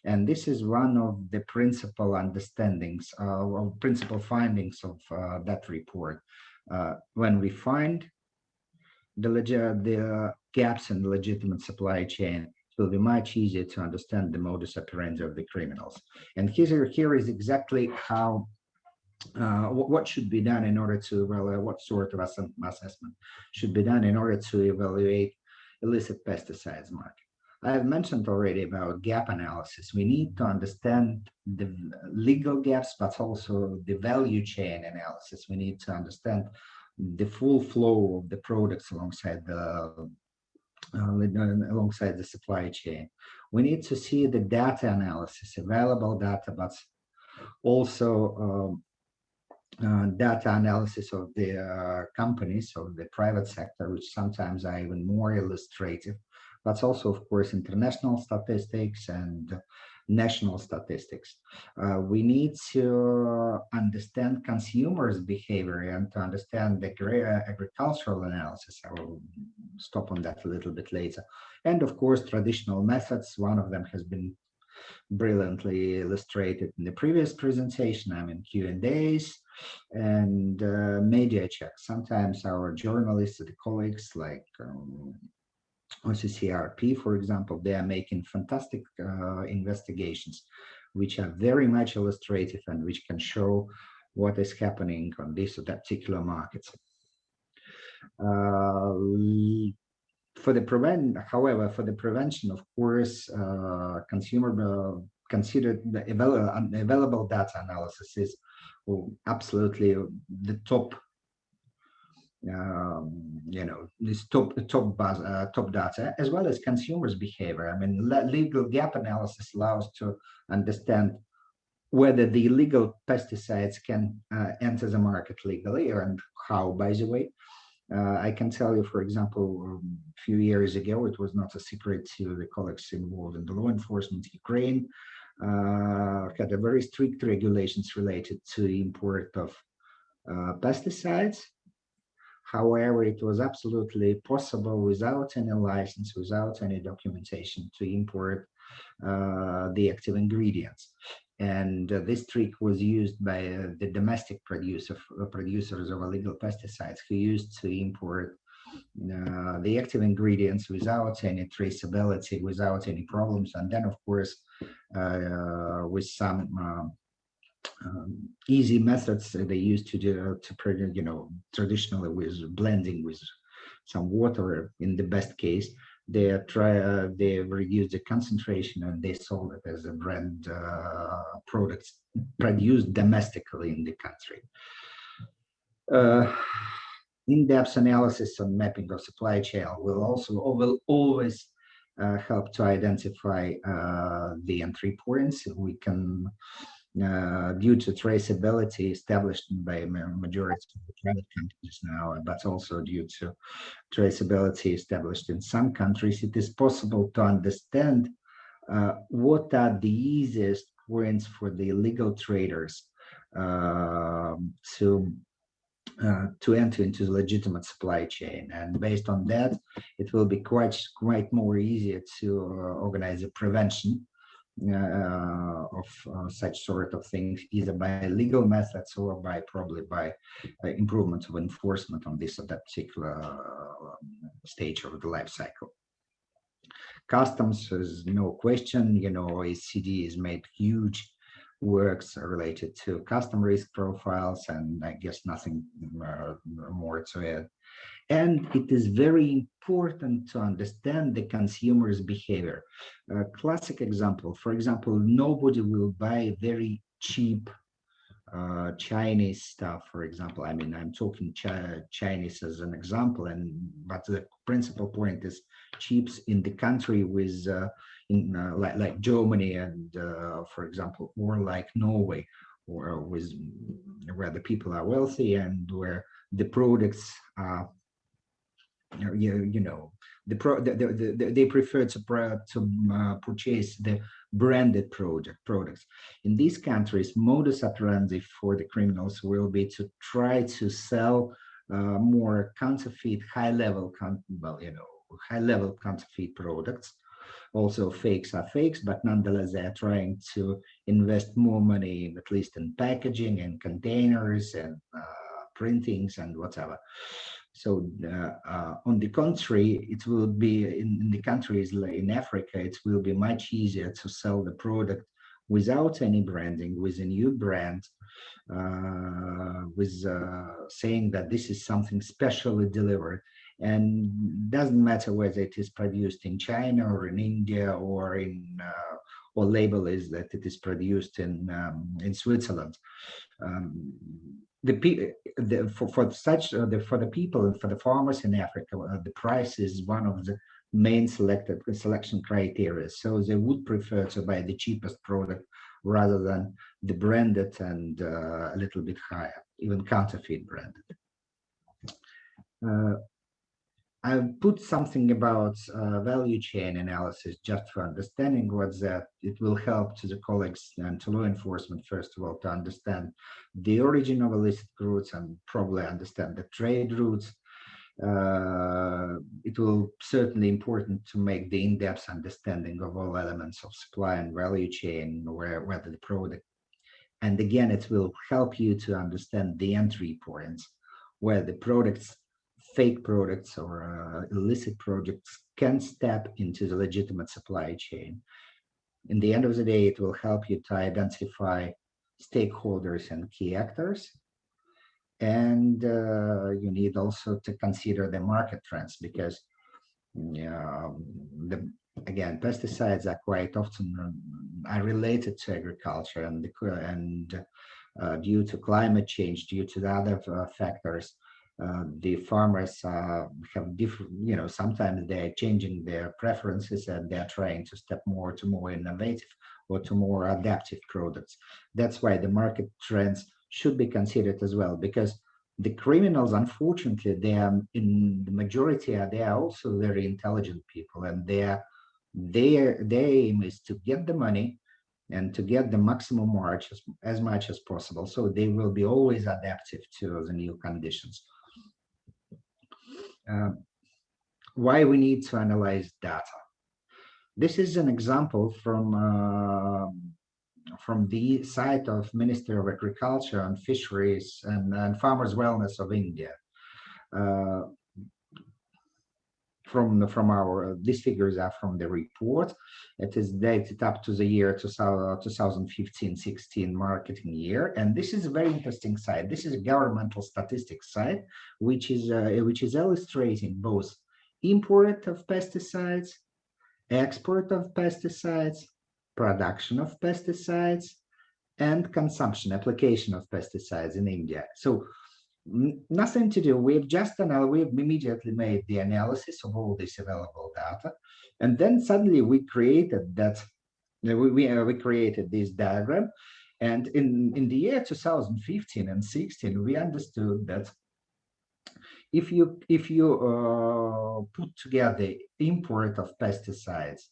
And this is one of the principal understandings or principal findings of that report. When we find the gaps in the legitimate supply chain, it will be much easier to understand the modus operandi of the criminals. And here is exactly how what should be done in order to evaluate, what sort of assessment should be done in order to evaluate illicit pesticides market. I've mentioned already about gap analysis. We need to understand the legal gaps, but also the value chain analysis. We need to understand the full flow of the products alongside the supply chain. We need to see the data analysis, available data, but also data analysis of the companies of the private sector, which sometimes are even more illustrative, but also, of course, international statistics and national statistics. We need to understand consumers' behavior and to understand the agricultural analysis. I will stop on that a little bit later. And of course, traditional methods. One of them has been brilliantly illustrated in the previous presentation. I mean, Q&As and media checks. Sometimes our journalists, the colleagues like OCCRP, for example, they are making fantastic investigations, which are very much illustrative and which can show what is happening on this or that particular markets. However, for the prevention, of course, consumer considered the available data analysis is absolutely the top. This top data, as well as consumers' behavior. I mean, legal gap analysis allows to understand whether the illegal pesticides can enter the market legally and how, by the way. I can tell you, for example, a few years ago, it was not a secret to the colleagues involved in the law enforcement. Ukraine had a very strict regulations related to import of pesticides. However, it was absolutely possible without any license, without any documentation to import the active ingredients. And this trick was used by the domestic producers of illegal pesticides who used to import the active ingredients without any traceability, without any problems. And then, of course, with some easy methods they used to do traditionally with blending with some water in the best case, they reduced the concentration and they sold it as a brand products produced domestically in the country. In-depth analysis on mapping of supply chain will always help to identify the entry points. We can due to traceability established by a majority of the private companies now, but also due to traceability established in some countries, it is possible to understand what are the easiest points for the illegal traders to enter into the legitimate supply chain. And based on that, it will be quite more easier to organize a prevention of such sort of things, either by legal methods or probably by improvement of enforcement on this or that particular stage of the life cycle. Customs is no question, OECD has made huge works related to custom risk profiles, and I guess nothing more to add. And it is very important to understand the consumer's behavior. A classic example, for example, nobody will buy very cheap Chinese stuff, for example. I mean, I'm talking Chinese as an example, but the principal point is chips in the country with like Germany and, for example, or like Norway, or where the people are wealthy and where the products are. They prefer to purchase the branded products. In these countries, modus operandi for the criminals will be to try to sell more counterfeit, high-level counterfeit products. Also, fakes are fakes, but nonetheless, they are trying to invest more money, at least in packaging and containers and printings and whatever. So on the contrary, it will be in the countries like in Africa, it will be much easier to sell the product without any branding, with a new brand, with saying that this is something specially delivered. and doesn't matter whether it is produced in China or in India or or label is that it is produced in Switzerland. For the people and for the farmers in Africa, the price is one of the main selection criteria. So they would prefer to buy the cheapest product rather than the branded and a little bit higher, even counterfeit branded. I've put something about value chain analysis just for understanding what's that. It will help to the colleagues and to law enforcement, first of all, to understand the origin of illicit goods and probably understand the trade routes. It will certainly important to make the in-depth understanding of all elements of supply and value chain, where the product. And again, it will help you to understand the entry points where the products, fake products or illicit products can step into the legitimate supply chain. In the end of the day, it will help you to identify stakeholders and key actors. And you need also to consider the market trends because again, pesticides are quite often are related to agriculture and due to climate change, due to the other factors, the farmers have different, sometimes they're changing their preferences and they're trying to step more to more innovative or to more adaptive products. That's why the market trends should be considered as well, because the criminals, unfortunately, they are in the majority, they are also very intelligent people, and their aim is to get the money and to get the maximum margin as much as possible. So they will be always adaptive to the new conditions. Why we need to analyze data. This is an example from the site of Ministry of Agriculture and Fisheries and Farmers Wellness of India. These figures are from the report. It is dated up to the year 2015-16 marketing year, and this is a very interesting site. This is a governmental statistics site, which is illustrating both import of pesticides, export of pesticides, production of pesticides, and consumption, application of pesticides in India. So nothing to do. We've immediately made the analysis of all this available data, and then suddenly we created that. We created this diagram, and in the year 2015 and 16, we understood that if you put together import of pesticides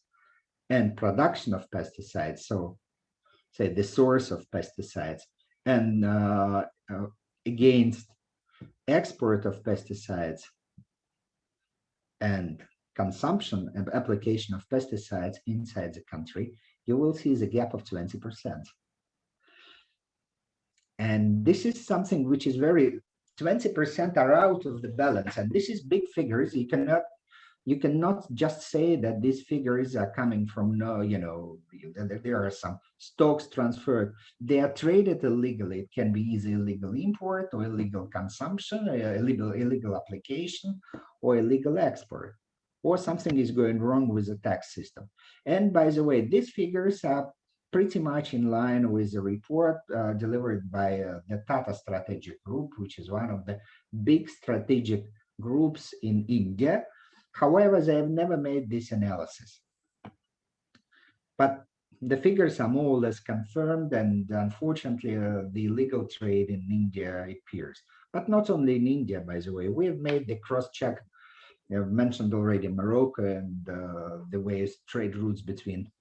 and production of pesticides, so say the source of pesticides, and against export of pesticides and consumption and application of pesticides inside the country, you will see the gap of 20%. And this is something which is 20% are out of the balance, and this is big figures. You cannot just say that these figures are coming from there are some stocks transferred. They are traded illegally. It can be either illegal import or illegal consumption, illegal application, or illegal export, or something is going wrong with the tax system. And by the way, these figures are pretty much in line with the report delivered by the Tata Strategic Group, which is one of the big strategic groups in India. However, they have never made this analysis. But the figures are more or less confirmed, and unfortunately, the illegal trade in India appears. But not only in India, by the way, we have made the cross-check. I've mentioned already Morocco and the ways trade routes between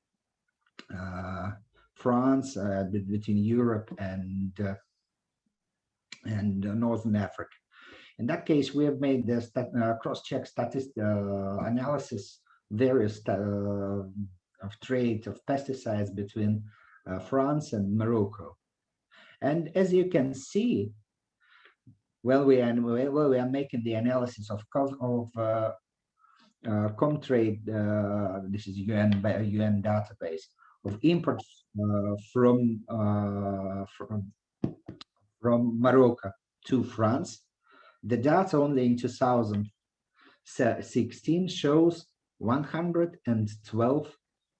France, between Europe and Northern Africa. In that case, we have made the cross-check analysis, various of trade of pesticides between France and Morocco. And as you can see, we are making the analysis of Comtrade, this is UN database, of imports from Morocco to France. The data only in 2000 16 shows 112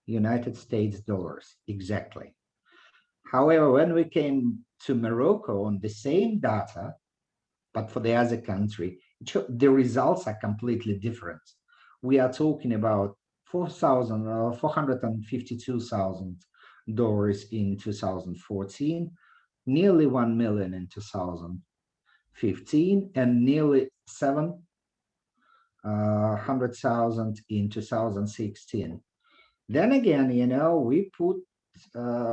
United States dollars exactly. However, when we came to Morocco on the same data, but for the other country, the results are completely different. We are talking about $452,000 in 2014, nearly 1 million in 2015, and nearly 700,000 in 2016. Then again,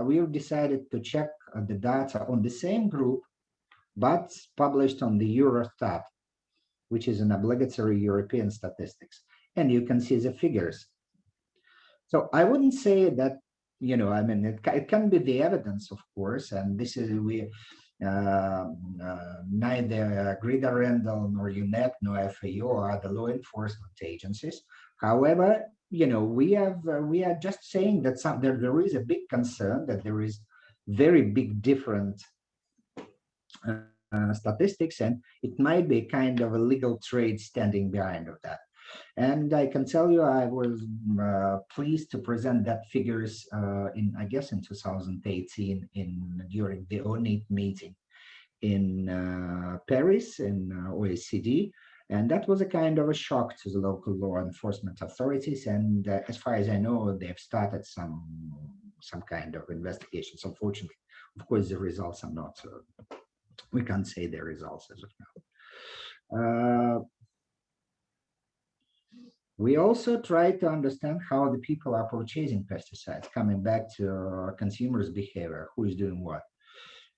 we've decided to check the data on the same group, but published on the Eurostat, which is an obligatory European statistics. And you can see the figures. So I wouldn't say that, it can be the evidence, of course, and this is, neither Grida Rendell nor UNEP nor FAO are the law enforcement agencies. However, we are just saying that there is a big concern that there is very big different statistics, and it might be kind of a legal trade standing behind of that. And I can tell you, I was pleased to present that figures in 2018 during the ONIT meeting in Paris in OECD. And that was a kind of a shock to the local law enforcement authorities. And as far as I know, they've started some kind of investigations. Unfortunately, of course, the results are not, we can't say the results as of now. We also try to understand how the people are purchasing pesticides, coming back to consumers' behavior, who is doing what.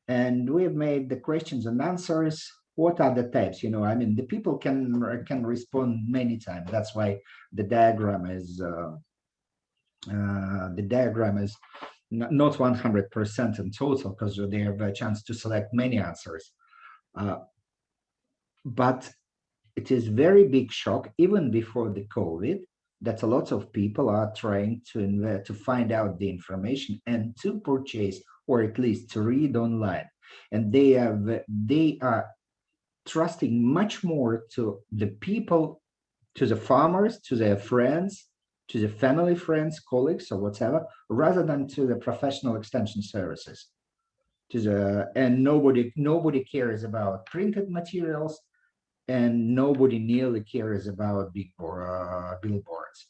And we have made the questions and answers. What are the types? The people can respond many times. That's why the diagram is not 100% in total, because they have a chance to select many answers. But it is very big shock, even before the COVID, that a lot of people are trying to find out the information and to purchase, or at least to read online. And they are trusting much more to the people, to the farmers, to their friends, to the family, friends, colleagues, or whatever, rather than to the professional extension services. And nobody cares about printed materials, and nobody nearly cares about big billboards.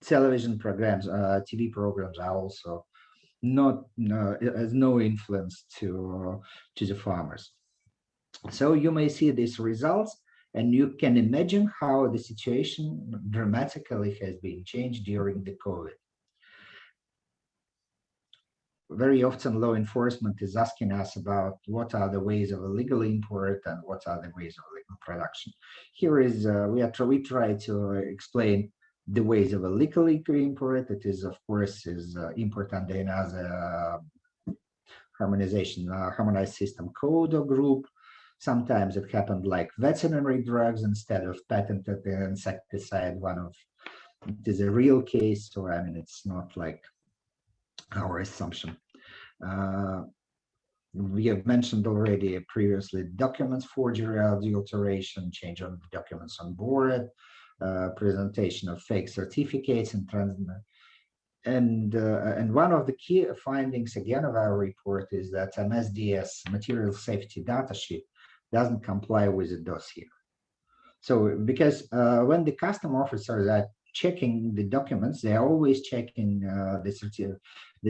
Television programs, TV programs are also has no influence to the farmers. So you may see these results, and you can imagine how the situation dramatically has been changed during the COVID. Very often law enforcement is asking us about what are the ways of illegal import and what are the ways of illegal production. Here is, we try to explain the ways of illegal import. It is, of course, import under another harmonized system code or group. Sometimes it happened like veterinary drugs instead of patented insecticide. It is a real case, so it's not like our assumption. We have mentioned already previously documents forgery, adulteration, change of documents on board, presentation of fake certificates, and one of the key findings again of our report is that MSDS material safety data sheet doesn't comply with the dossier. So because when the custom officers are checking the documents, they are always checking the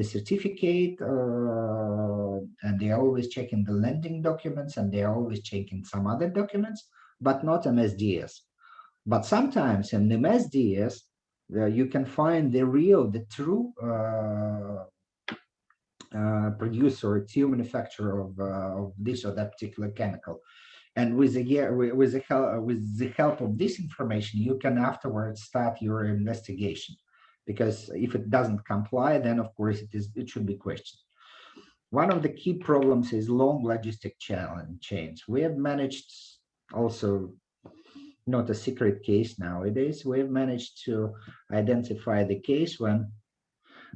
certificate, and they are always checking the lending documents, and they are always checking some other documents, but not MSDS. But sometimes in MSDS, you can find the true producer or true manufacturer of this or that particular chemical. And with the help of this information, you can afterwards start your investigation, because if it doesn't comply, then of course it should be questioned. One of the key problems is long logistic chains. We have managed, also not a secret case nowadays, we have managed to identify the case when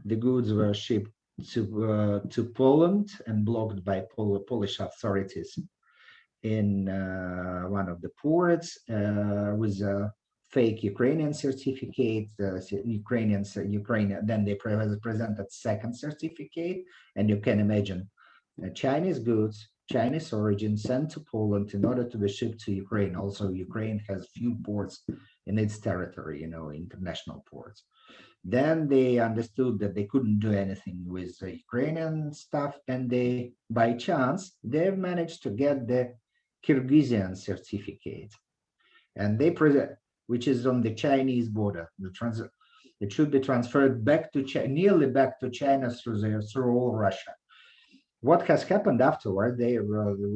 the goods were shipped to Poland and blocked by Polish authorities in one of the ports with fake Ukrainian certificate, then they presented second certificate, and you can imagine Chinese goods, Chinese origin sent to Poland in order to be shipped to Ukraine. Also, Ukraine has few ports in its territory, international ports. Then they understood that they couldn't do anything with the Ukrainian stuff, and by chance, they managed to get the Kyrgyzian certificate, and which is on the Chinese border. It should be transferred back to nearly back to China through all Russia. What has happened afterward?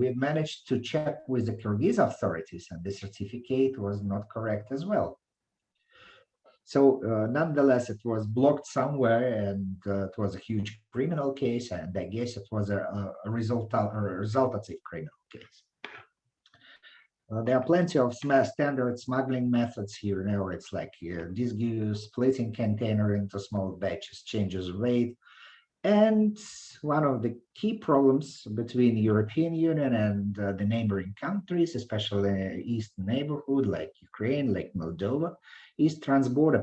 We managed to check with the Kyrgyz authorities, and the certificate was not correct as well. So nonetheless, it was blocked somewhere, and it was a huge criminal case, and I guess it was a resultative criminal case. There are plenty of standard smuggling methods here. It's like disuse, splitting container into small batches, changes weight. And one of the key problems between the European Union and the neighboring countries, especially East neighborhood like Ukraine, like Moldova, is transborder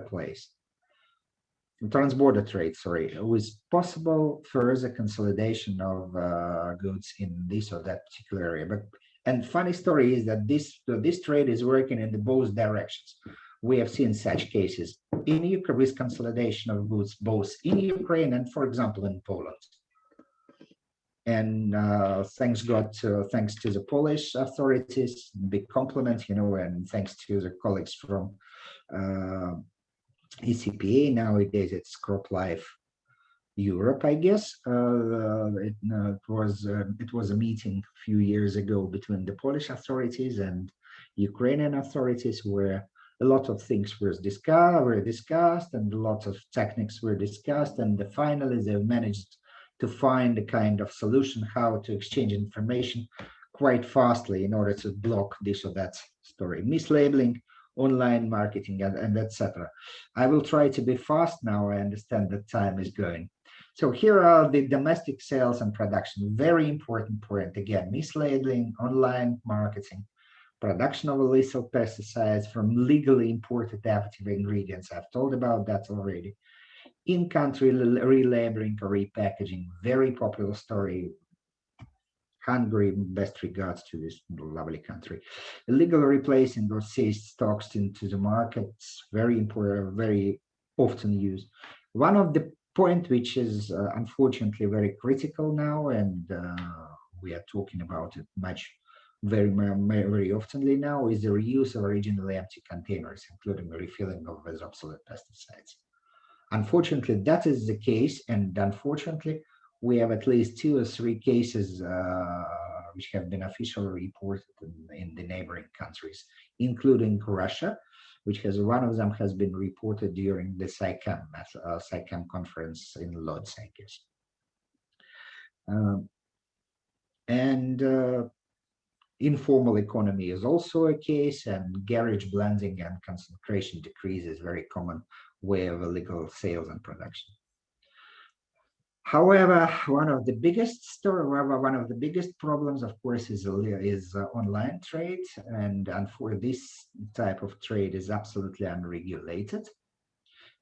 trade, with possible further consolidation of goods in this or that particular area. And funny story is that this trade is working in both directions. We have seen such cases in Ukraine with consolidation of goods, both in Ukraine and, for example, in Poland. And thanks to the Polish authorities, big compliment, and thanks to the colleagues from ECPA. Nowadays, it's CropLife Europe, I guess. It was a meeting a few years ago between the Polish authorities and Ukrainian authorities, where a lot of things were discussed, and a lot of techniques were discussed, and finally they managed to find a kind of solution how to exchange information quite fastly in order to block this or that story, mislabeling, online marketing, and etc. I will try to be fast now. I understand that time is going. So here are the domestic sales and production. Very important point. Again, mislabeling, online marketing, production of illicit pesticides from legally imported active ingredients. I've told about that already. In-country relabeling or repackaging, very popular story. Hungary, best regards to this lovely country. Illegal replacing or seized stocks into the markets, very important, very often used. One of the point which is unfortunately very critical now, and we are talking about it very oftenly now, is the reuse of originally empty containers, including the refilling of with obsolete pesticides. Unfortunately, that is the case, and unfortunately, we have at least 2 or 3 cases which have been officially reported in the neighboring countries, including Russia, which one of them has been reported during the SCYCLE conference in Lodz, I guess. Informal economy is also a case, and garage blending and concentration decrease is very common way of illegal sales and production. However, one of the biggest problems, of course, is online trade, and for this type of trade is absolutely unregulated.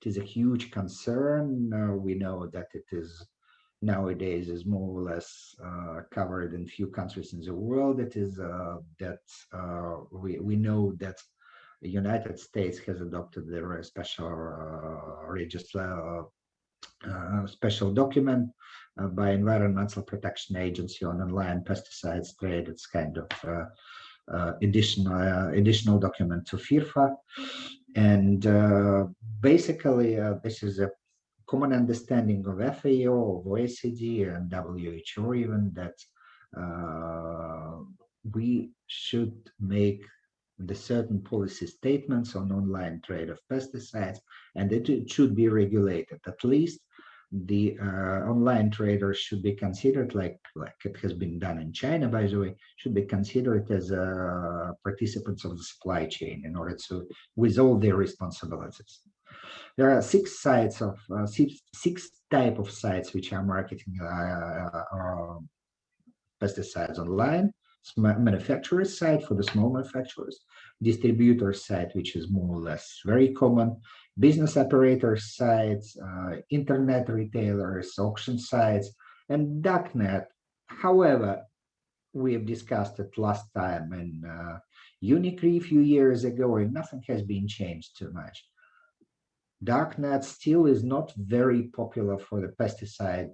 It is a huge concern. We know that it is nowadays is more or less covered in few countries in the world. It is we know that the United States has adopted their special document by Environmental Protection Agency on online pesticides trade. It's kind of additional document to FIFA, and basically this is a common understanding of FAO, of OECD, and WHO even, that we should make the certain policy statements on online trade of pesticides, and it should be regulated. At least the online traders should be considered, like it has been done in China, by the way, should be considered as participants of the supply chain in order to, with all their responsibilities. There are 6 types of sites which are marketing pesticides online. manufacturer side for the small manufacturers, distributor side, which is more or less very common, business operator sites, internet retailers, auction sites, and darknet. However, we have discussed it last time in Unicre a few years ago, and nothing has been changed too much. Darknet still is not very popular for the pesticide,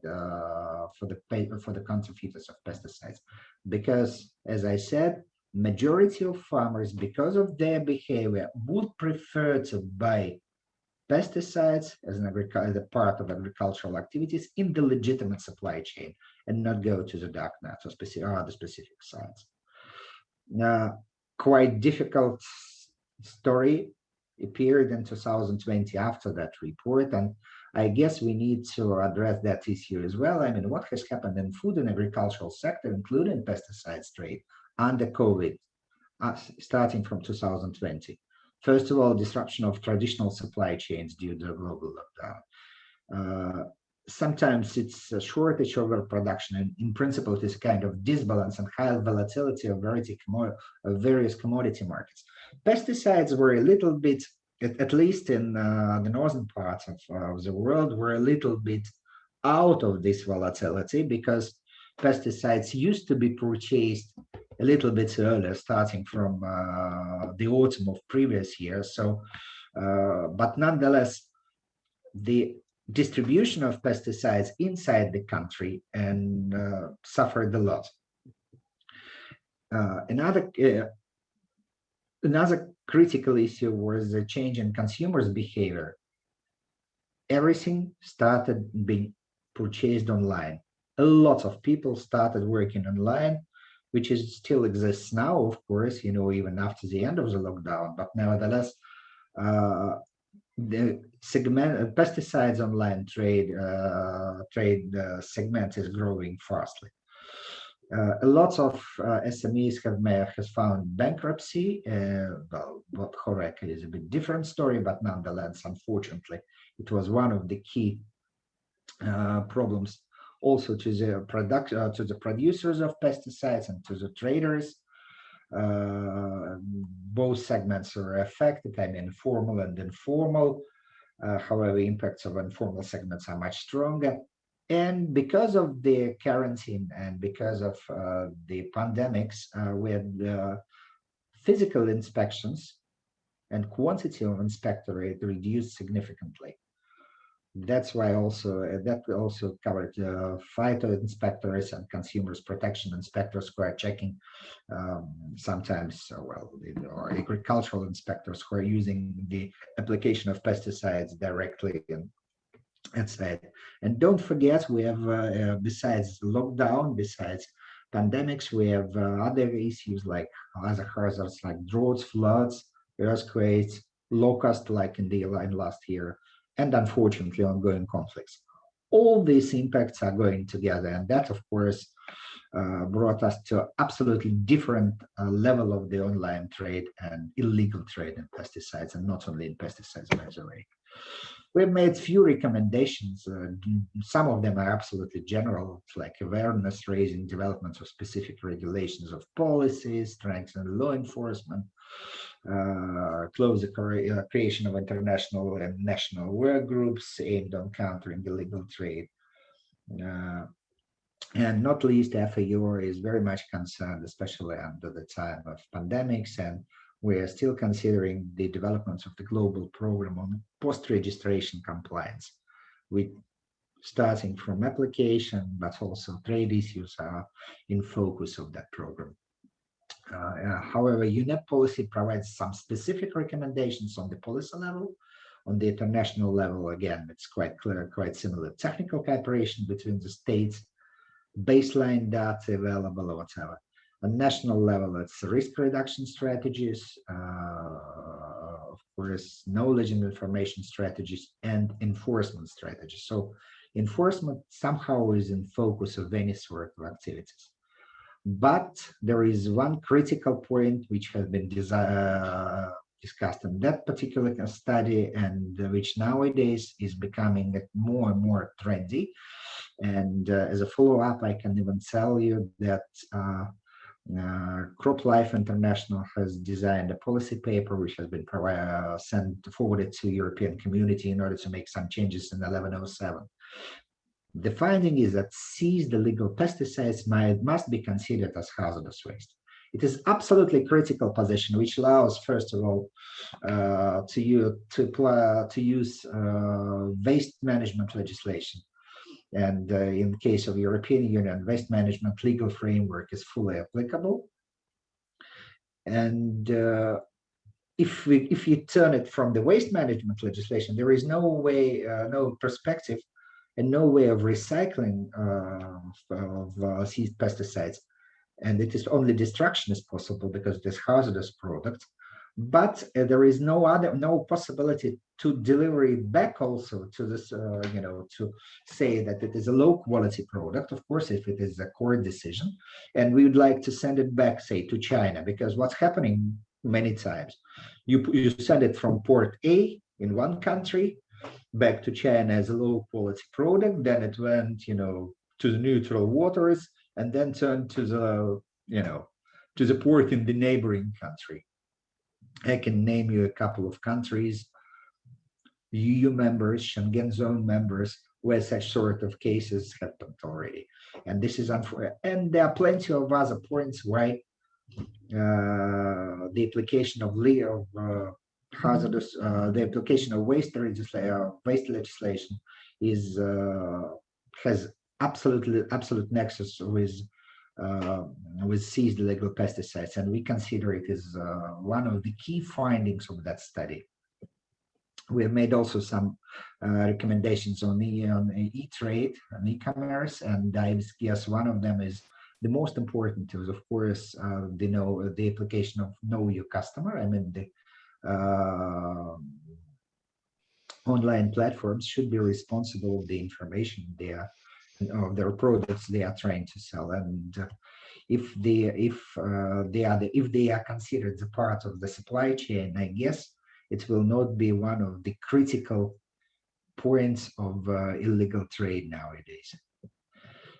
for the counterfeiters of pesticides, because, as I said, majority of farmers, because of their behavior, would prefer to buy pesticides as a part of agricultural activities in the legitimate supply chain and not go to the darknet or other specific sites. Quite difficult story appeared in 2020 after that report, and I guess we need to address that issue as well. I mean, what has happened in food and agricultural sector, including pesticides trade, under COVID, starting from 2020? First of all, disruption of traditional supply chains due to the global lockdown. Sometimes it's a shortage of overproduction, and in principle, it is kind of disbalance and high volatility of various commodity markets. Pesticides were a little bit, at least in the northern parts of the world, were a little bit out of this volatility because pesticides used to be purchased a little bit earlier, starting from the autumn of previous years. So, but nonetheless, the distribution of pesticides inside the country and suffered a lot. Another critical issue was the change in consumers' behavior. Everything started being purchased online. A lot of people started working online, which is still exists now, of course, even after the end of the lockdown, but nevertheless, the pesticides online trade segment is growing fastly. A lot of SMEs has found bankruptcy. Well, what Horek is a bit different story, but nonetheless, unfortunately, it was one of the key problems also to the producers of pesticides and to the traders. Both segments are affected, I mean, formal and informal. However, impacts of informal segments are much stronger. And because of the quarantine and because of the pandemics, we had physical inspections and quantity of inspectorate reduced significantly. That's why that also covered phyto inspectors and consumers protection inspectors who are checking sometimes, agricultural inspectors who are using the application of pesticides directly inside. And don't forget, we have besides lockdown, besides pandemics, we have other issues like other hazards like droughts, floods, earthquakes, locusts like in last year, and unfortunately ongoing conflicts. All these impacts are going together, and that, of course, brought us to absolutely different level of the online trade and illegal trade in pesticides, and not only in pesticides, by the way. We've made few recommendations. Some of them are absolutely general, like awareness raising, development of specific regulations of policies, strengthen law enforcement, close the creation of international and national work groups aimed on countering illegal trade. And not least, FAO is very much concerned, especially under the time of pandemics, and we are still considering the developments of the global program on post-registration compliance, with starting from application, but also trade issues are in focus of that program. However, UNEP policy provides some specific recommendations on the policy level. On the international level, again, it's quite clear, quite similar. Technical cooperation between the states, baseline data available or whatever. On national level, it's risk reduction strategies, of course, knowledge and information strategies, and enforcement strategies. So enforcement somehow is in focus of any sort of activities. But there is one critical point which has been discussed in that particular study, and which nowadays is becoming more and more trendy. And as a follow-up, I can even tell you that CropLife International has designed a policy paper which has been forwarded to European community in order to make some changes in 1107. The finding is that seized illegal pesticides must be considered as hazardous waste. It is absolutely critical position, which allows, first of all, to use waste management legislation. And in the case of European Union, waste management legal framework is fully applicable. And if you turn it from the waste management legislation, there is no way, no perspective, and no way of recycling of seized pesticides. And it is only destruction is possible because it is hazardous product. But there is no possibility to deliver it back also to this, to say that it is a low quality product, of course, if it is a court decision, and we would like to send it back, say, to China, because what's happening many times, you send it from port A in one country back to China as a low quality product, then it went, to the neutral waters, and then turned to the, to the port in the neighboring country. I can name you a couple of countries, EU members, Schengen zone members, where such sort of cases happened already. And this is unfortunate. And there are plenty of other points why the application of hazardous, the application of waste legislation is has absolute nexus with seized illegal pesticides, and we consider it as one of the key findings of that study. We have made also some recommendations on e-trade and e-commerce, and I guess one of them is the most important is, of course, the application of know your customer. I mean, the online platforms should be responsible of the information of their products they are trying to sell, and if they are considered the part of the supply chain, I guess it will not be one of the critical points of illegal trade nowadays.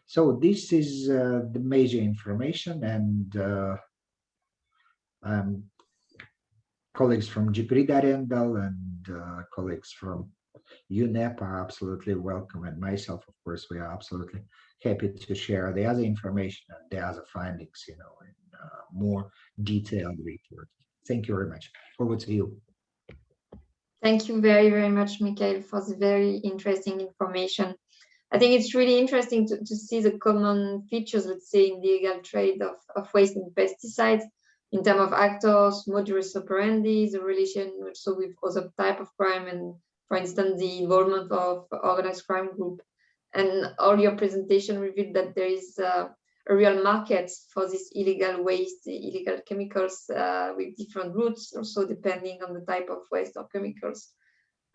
So this is the major information, and colleagues from GPRID Arendal and colleagues from UNEP are absolutely welcome, and myself, of course, we are absolutely happy to share the other information and the other findings, in more detailed report. Thank you very much. Over to you. Thank you very, very much, Mikhail, for the very interesting information. I think it's really interesting to see the common features, let's say, in the illegal trade of waste and pesticides in terms of actors, modus operandi, the relation also with other type of crime, and for instance, the involvement of organized crime group. And all your presentation revealed that there is a real market for this illegal waste, illegal chemicals with different routes, also depending on the type of waste or chemicals.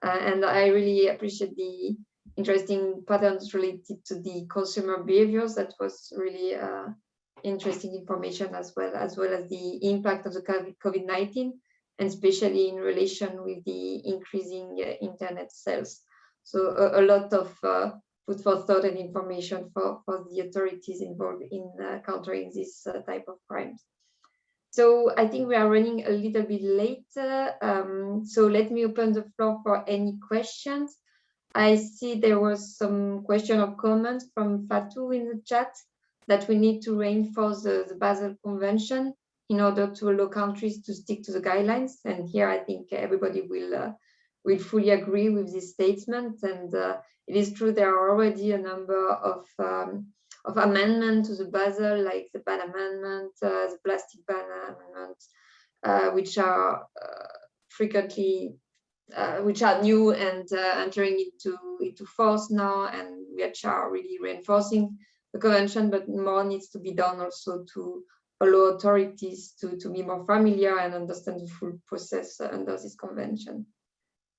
And I really appreciate the interesting patterns related to the consumer behaviors. That was really interesting information, as well as the impact of the COVID-19, and especially in relation with the increasing internet sales. So a lot of food for thought and information for the authorities involved in countering this type of crimes. So I think we are running a little bit late. So let me open the floor for any questions. I see there was some question or comments from Fatou in the chat that we need to reinforce the Basel Convention in order to allow countries to stick to the guidelines. And here I think everybody will fully agree with this statement. And it is true there are already a number of amendments to the Basel, like the ban amendment, the plastic ban amendment, which are frequently which are new and entering into force now, and which are really reinforcing the convention, but more needs to be done also to allow authorities to be more familiar and understand the full process under this convention.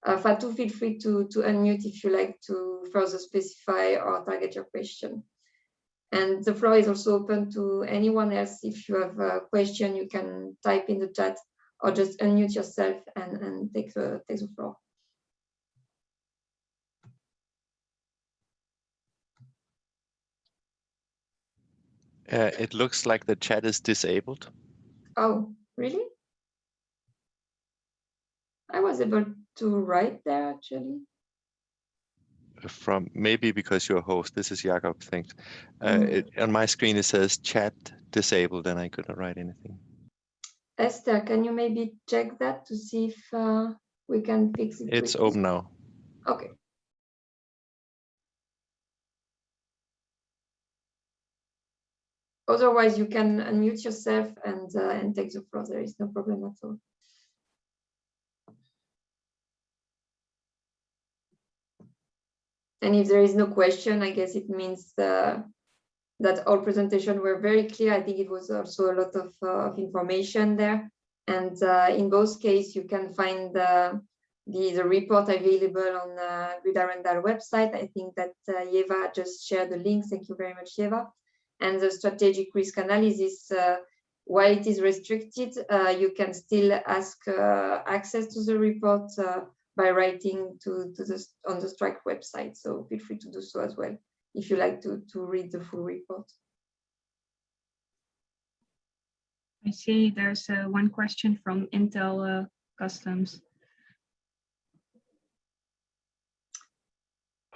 Fatou, feel free to unmute if you like to further specify or target your question. And the floor is also open to anyone else. If you have a question, you can type in the chat or just unmute yourself and take the floor. It looks like the chat is disabled. Oh, really? I was able to write there actually. From maybe because you're a host. This is Jakob. Thanks. On my screen it says chat disabled, and I couldn't write anything. Esther, can you maybe check that to see if we can fix it? It's quickly? open now. Okay. Otherwise, you can unmute yourself and take the floor. There is no problem at all. And if there is no question, I guess it means that all presentations were very clear. I think it was also a lot of information there. And in both cases, you can find the report available on the Gridarendal website. I think that Yeva just shared the link. Thank you very much, Yeva. And the strategic risk analysis, while it is restricted, you can still ask access to the report by writing on the SCYCLE website. So feel free to do so as well if you like to read the full report. I see there's one question from Intel Customs.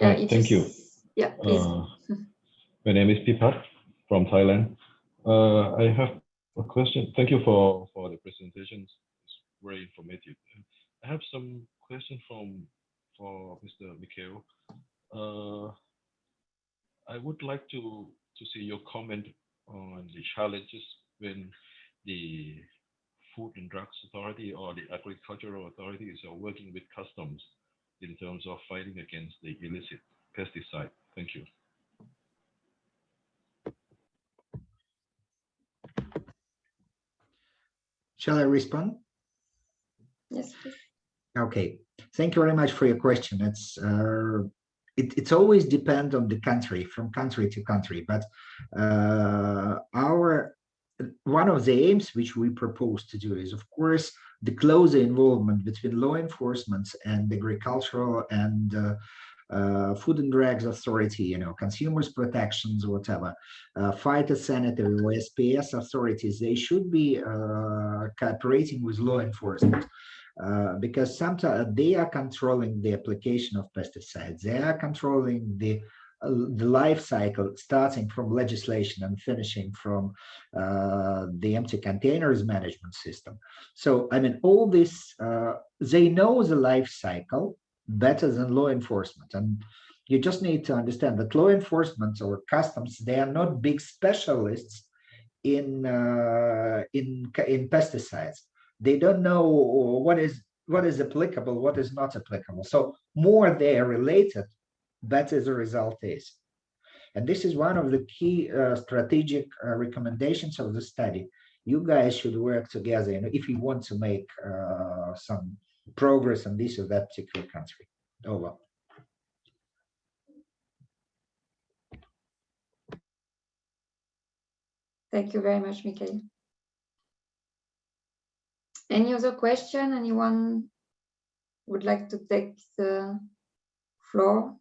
Yeah, thank you. Yeah, please. My name is Pipat from Thailand. I have a question. Thank you for the presentations. It's very informative. I have some questions for Mr. Mikhail. I would like to see your comment on the challenges when the Food and Drugs Authority or the Agricultural Authorities are working with customs in terms of fighting against the illicit pesticide. Thank you. Shall I respond? Yes, please. Okay, thank you very much for your question. It's always depend on the country, from country to country, but one of the aims which we propose to do is, of course, the closer involvement between law enforcement and agricultural and Food and Drugs Authority, consumers protections, whatever, phytosanitary or SPS authorities, they should be cooperating with law enforcement. Because sometimes they are controlling the application of pesticides, they are controlling the life cycle, starting from legislation and finishing from the empty containers management system. So, I mean, all this, they know the life cycle better than law enforcement. And you just need to understand that law enforcement or customs, they are not big specialists in pesticides. They don't know what is applicable, what is not applicable. So more they are related, better the result is. And this is one of the key strategic recommendations of the study. You guys should work together, if you want to make some progress in this or that particular country. Over. Thank you very much, Mikhail. Any other question? Anyone would like to take the floor?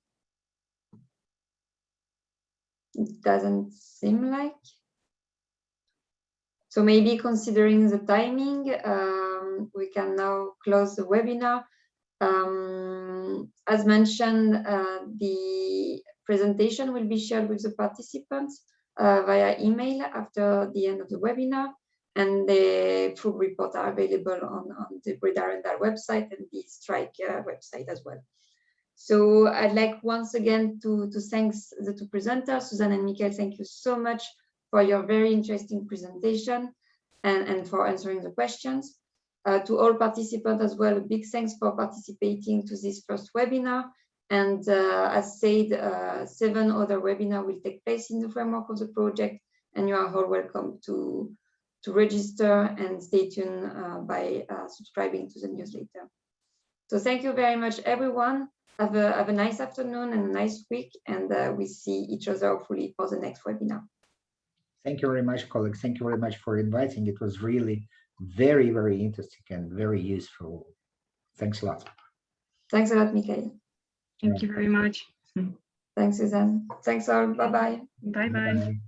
It doesn't seem like. So maybe considering the timing, we can now close the webinar. As mentioned, the presentation will be shared with the participants via email after the end of the webinar, and the full report are available on the Gridarendal website and the SCYCLE website as well. So I'd like once again to thank the two presenters, Susan and Mikhail. Thank you so much for your very interesting presentation and for answering the questions. To all participants as well, a big thanks for participating to this first webinar. And as said, 7 other webinars will take place in the framework of the project, and you are all welcome to register and stay tuned by subscribing to the newsletter. So thank you very much, everyone. Have a nice afternoon and a nice week, and we see each other hopefully for the next webinar. Thank you very much, colleagues. Thank you very much for inviting. It was really very, very interesting and very useful. Thanks a lot. Thanks a lot, Mikhail. Thank you very much. Thanks, Susan. Thanks all. Bye-bye. Bye-bye.